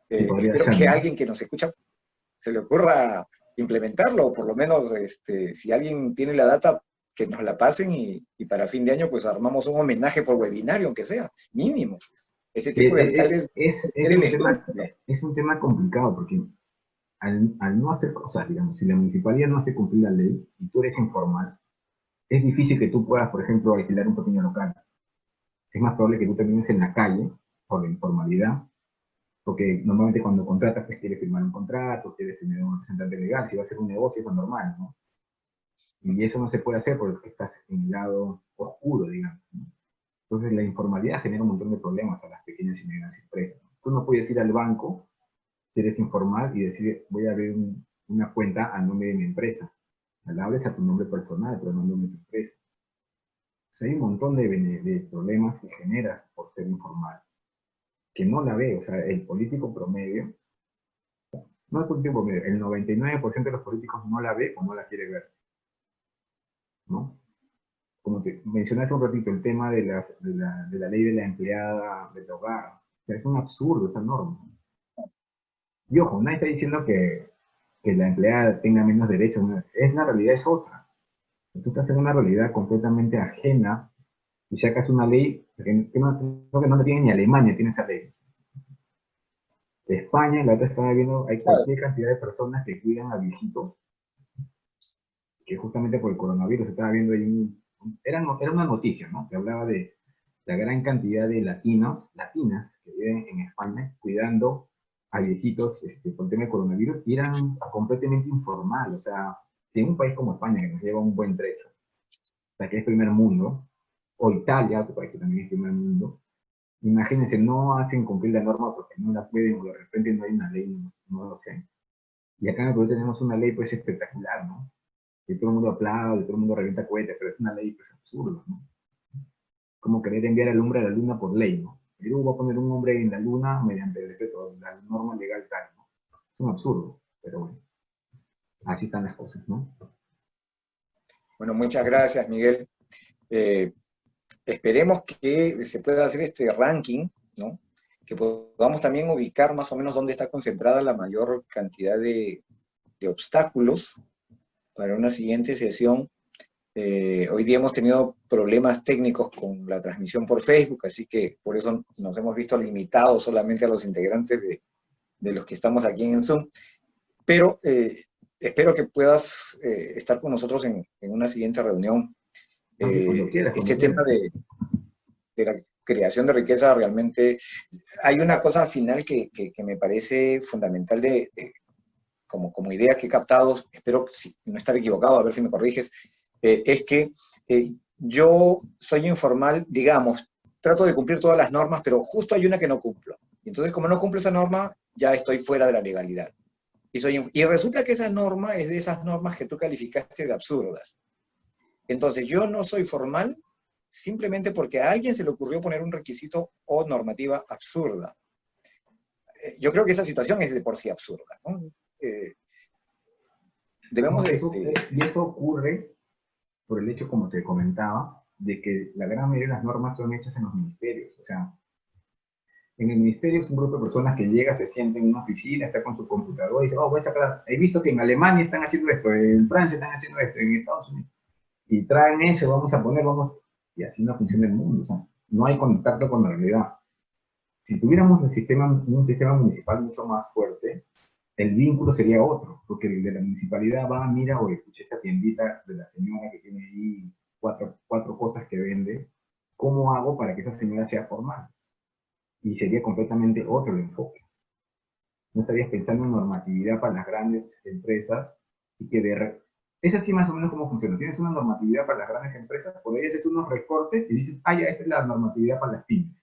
Sí, podría Espero ser, que a ¿no? alguien que nos escucha se le ocurra implementarlo, o por lo menos si alguien tiene la data, que nos la pasen y para fin de año pues armamos un homenaje por webinario, aunque sea, mínimo. Ese tipo de alcaldes deben ser el ejemplo. Es un tema complicado porque al no hacer cosas, digamos, si la municipalidad no hace cumplir la ley y tú eres informal, es difícil que tú puedas, por ejemplo, alquilar un pequeño local. Es más probable que tú termines en la calle por la informalidad, porque normalmente cuando contratas, pues quieres firmar un contrato, quieres tener un representante legal, si va a ser un negocio, eso es normal, ¿no? Y eso no se puede hacer porque estás en el lado oscuro, digamos, ¿no? Entonces la informalidad genera un montón de problemas a las pequeñas y medianas empresas. Tú no puedes ir al banco si eres informal y decir, voy a abrir una cuenta a nombre de mi empresa. La abres a tu nombre personal, pero no a nombre de tu empresa. O sea, hay un montón de problemas que generas por ser informal, que no la ve, o sea, el político promedio, no el político promedio, el 99% de los políticos no la ve o no la quiere ver, ¿no? Como te mencioné hace un ratito, el tema de la ley de la empleada del hogar, o sea, es un absurdo esa norma. Y ojo, nadie está diciendo que la empleada tenga menos derechos, no, es la realidad, es otra. Tú estás en una realidad completamente ajena y sacas una ley que no la tiene ni Alemania, tiene esa ley. España, la otra estaba viendo, hay Claro. cualquier cantidad de personas que cuidan a viejitos, que justamente por el coronavirus estaba viendo ahí era una noticia, ¿no? Que hablaba de la gran cantidad de latinas que viven en España cuidando a viejitos por el tema del coronavirus y eran completamente informales. O sea, si en un país como España, que nos lleva un buen trecho, o sea, que es primer mundo, o Italia, otro país que también es primer mundo, imagínense, no hacen cumplir la norma porque no la pueden o de repente no hay una ley, no lo sé. Y acá en el Perú tenemos una ley pues espectacular, ¿no? Que todo el mundo aplaude, todo el mundo revienta cohetes, pero es una ley pues absurda, ¿no? Como querer enviar al hombre a la luna por ley, ¿no? Perú va a poner un hombre en la luna mediante el decreto, la norma legal tal, ¿no? Es un absurdo, pero bueno, así están las cosas, ¿no? Bueno, muchas gracias, Miguel. Eh, Esperemos que se pueda hacer este ranking, ¿no? Que podamos también ubicar más o menos dónde está concentrada la mayor cantidad de obstáculos para una siguiente sesión. Hoy día hemos tenido problemas técnicos con la transmisión por Facebook, así que por eso nos hemos visto limitados solamente a los integrantes de los que estamos aquí en Zoom. Pero espero que puedas estar con nosotros en una siguiente reunión. No, sí, cuando quieras, Este cuando tema quieras. de la creación de riqueza realmente, hay una cosa final que me parece fundamental como idea que he captado, espero no estar equivocado, a ver si me corriges, es que yo soy informal, digamos, trato de cumplir todas las normas, pero justo hay una que no cumplo. Entonces, como no cumplo esa norma, ya estoy fuera de la legalidad. Y resulta que esa norma es de esas normas que tú calificaste de absurdas. Entonces, yo no soy formal simplemente porque a alguien se le ocurrió poner un requisito o normativa absurda. Yo creo que esa situación es de por sí absurda, ¿no? Debemos No, de. y eso ocurre por el hecho, como te comentaba, de que la gran mayoría de las normas son hechas en los ministerios. O sea, en el ministerio es un grupo de personas que llega, se sienta en una oficina, está con su computadora y dice, oh, voy a sacar, he visto que en Alemania están haciendo esto, en Francia están haciendo esto, en Estados Unidos. Y traen eso, vamos a poner, vamos, y así no funciona el mundo. O sea, no hay contacto con la realidad. Si tuviéramos un sistema municipal mucho más fuerte, el vínculo sería otro, porque el de la municipalidad va, mira, oye, escuché esta tiendita de la señora que tiene ahí cuatro cosas que vende, ¿cómo hago para que esa señora sea formal? Y sería completamente otro el enfoque. No estarías pensando en normatividad para las grandes empresas y que es así más o menos como funciona. Tienes una normatividad para las grandes empresas, por ahí haces unos recortes y dices, ah, ya, esta es la normatividad para las pymes,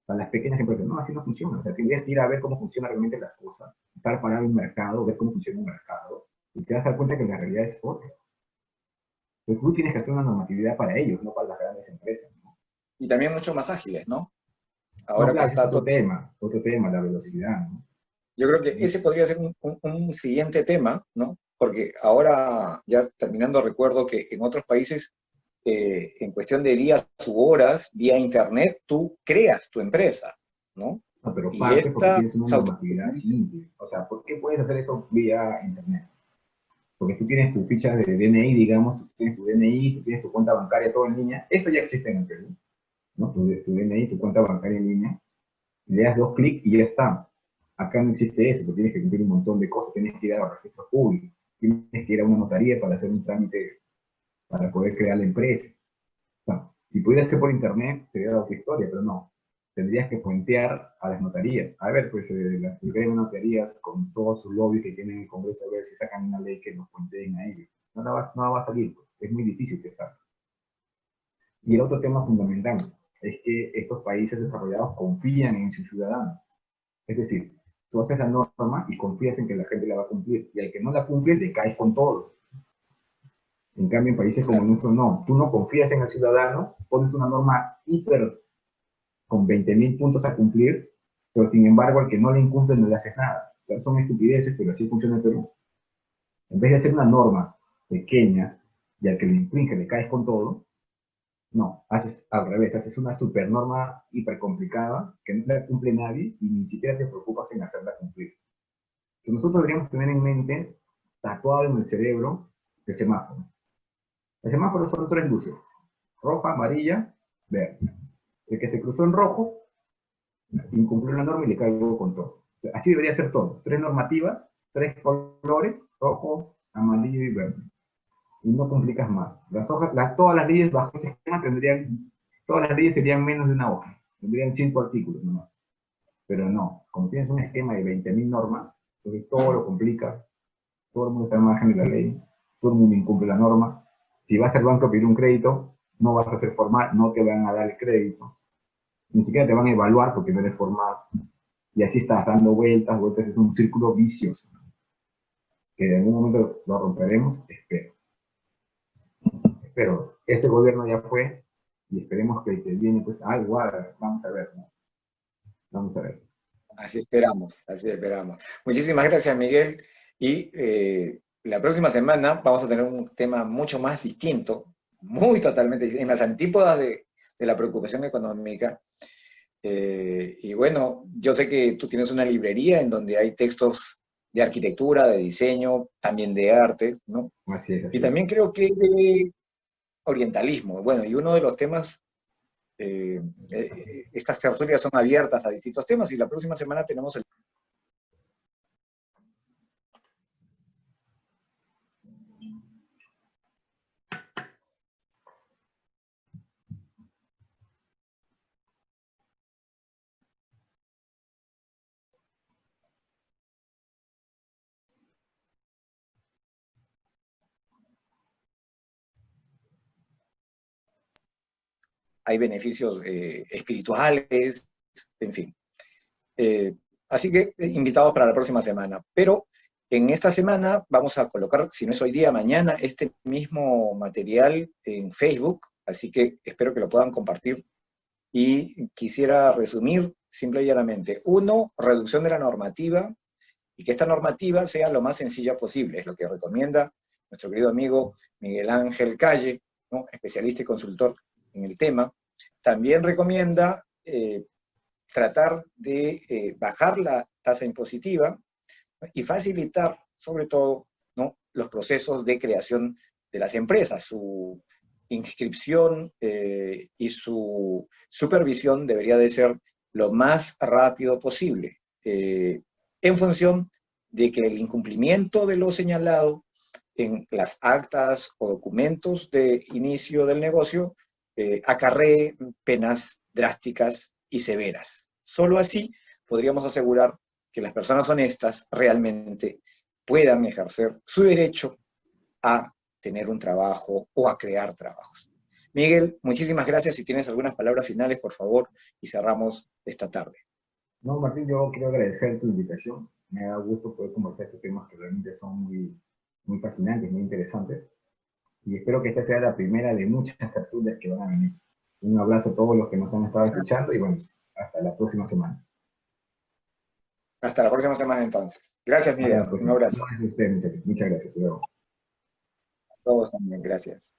para las pequeñas empresas. No, así no funciona. O sea, tendrías que ir a ver cómo funcionan realmente las cosas, estar parado en un mercado, ver cómo funciona un mercado, y te vas a dar cuenta que la realidad es otra. Entonces tú tienes que hacer una normatividad para ellos, no para las grandes empresas, ¿no? Y también mucho más ágiles, ¿no? No, Ahora que claro, ese es está todo. otro tema, la velocidad, ¿no? Yo creo que ese podría ser un siguiente tema, ¿no? Porque ahora, ya terminando, recuerdo que en otros países, en cuestión de días u horas, vía internet, tú creas tu empresa, ¿no? No, pero Y parte porque esta tienes una se normatividad automatiza. simple. O sea, ¿por qué puedes hacer eso vía internet? Porque tú tienes tu ficha de DNI, digamos, tú tienes tu DNI, tú tienes tu cuenta bancaria todo en línea. Eso ya existe en el Perú, ¿no? Tu DNI, tu cuenta bancaria en línea. Le das dos clics y ya está. Acá no existe eso, porque tienes que cumplir un montón de cosas. Tienes que ir a los registros públicos, tienes que ir a una notaría para hacer un trámite para poder crear la empresa. O sea, si pudiera ser por internet, sería otra historia, pero no. Tendrías que puentear a las notarías. A ver, pues las gremios notarías, con todos sus lobbies que tienen en el Congreso, a ver si sacan una ley que los puenteen a ellos. No va a salir, pues. Es muy difícil que salga. Y el otro tema fundamental es que estos países desarrollados confían en sus ciudadanos. Es decir, tú haces la norma y confías en que la gente la va a cumplir. Y al que no la cumple, te caes con todo. En cambio, en países como Claro. el nuestro, no. Tú no confías en el ciudadano, pones una norma hiper con 20.000 puntos a cumplir, pero sin embargo, al que no le incumple no le haces nada. O sea, son estupideces, pero así funciona el Perú. En vez de hacer una norma pequeña y al que le infringe le caes con todo, no, haces al revés, haces una super norma hiper complicada que no la cumple nadie y ni siquiera te preocupas en hacerla cumplir. Que nosotros deberíamos tener en mente, tatuado en el cerebro, el semáforo. El semáforo son tres luces: roja, amarilla, verde. El que se cruzó en rojo incumplió la norma y le caigo con todo. Así debería ser todo. Tres normativas, tres colores: rojo, amarillo y verde. Y no complicas más. Todas las leyes bajo ese esquema todas las leyes serían menos de una hoja. Tendrían 5 artículos nomás. Pero no, como tienes un esquema de 20.000 normas, entonces todo lo complica, todo el mundo está al margen de la ley, todo el mundo incumple la norma. Si vas al banco a pedir un crédito, no vas a ser formal, no te van a dar el crédito, ni siquiera te van a evaluar porque no eres formal. Y así estás dando vueltas, vueltas, es un círculo vicioso, que en algún momento lo romperemos, espero. Pero este gobierno ya fue, y esperemos que el que viene, pues algo haga. Vamos a ver, ¿no? Vamos a ver. Así esperamos, así esperamos. Muchísimas gracias, Miguel. Y la próxima semana vamos a tener un tema mucho más distinto, muy totalmente en las antípodas de la preocupación económica. Y bueno, yo sé que tú tienes una librería en donde hay textos de arquitectura, de diseño, también de arte, ¿no? Así es, Y así es. también creo que de orientalismo. Bueno, y uno de los temas, estas tertulias son abiertas a distintos temas y la próxima semana tenemos el. Hay beneficios espirituales, en fin. Así que invitados para la próxima semana. Pero En esta semana vamos a colocar, si no es hoy día, mañana, este mismo material en Facebook, así que espero que lo puedan compartir. Y quisiera resumir simple y llanamente. Uno, reducción de la normativa, y que esta normativa sea lo más sencilla posible, es lo que recomienda nuestro querido amigo Miguel Ángel Calle, ¿no? Especialista y consultor en el tema. También recomienda tratar de bajar la tasa impositiva y facilitar, sobre todo, ¿no?, los procesos de creación de las empresas. Su inscripción y su supervisión debería de ser lo más rápido posible, en función de que el incumplimiento de lo señalado en las actas o documentos de inicio del negocio acarree penas drásticas y severas. Solo así podríamos asegurar que las personas honestas realmente puedan ejercer su derecho a tener un trabajo o a crear trabajos. Miguel, muchísimas gracias. Si tienes algunas palabras finales, por favor, y cerramos esta tarde. No, Martín, yo quiero agradecer tu invitación. Me da gusto poder conversar estos temas que realmente son muy fascinantes, muy interesantes. Y espero que esta sea la primera de muchas tertulias que van a venir. Un abrazo a todos los que nos han estado escuchando y bueno, hasta la próxima semana. Hasta la próxima semana entonces. Gracias, Hasta Miguel. la Un próxima. No, abrazo. es usted, muchachos. Muchas gracias. Hasta luego. A todos también. Gracias.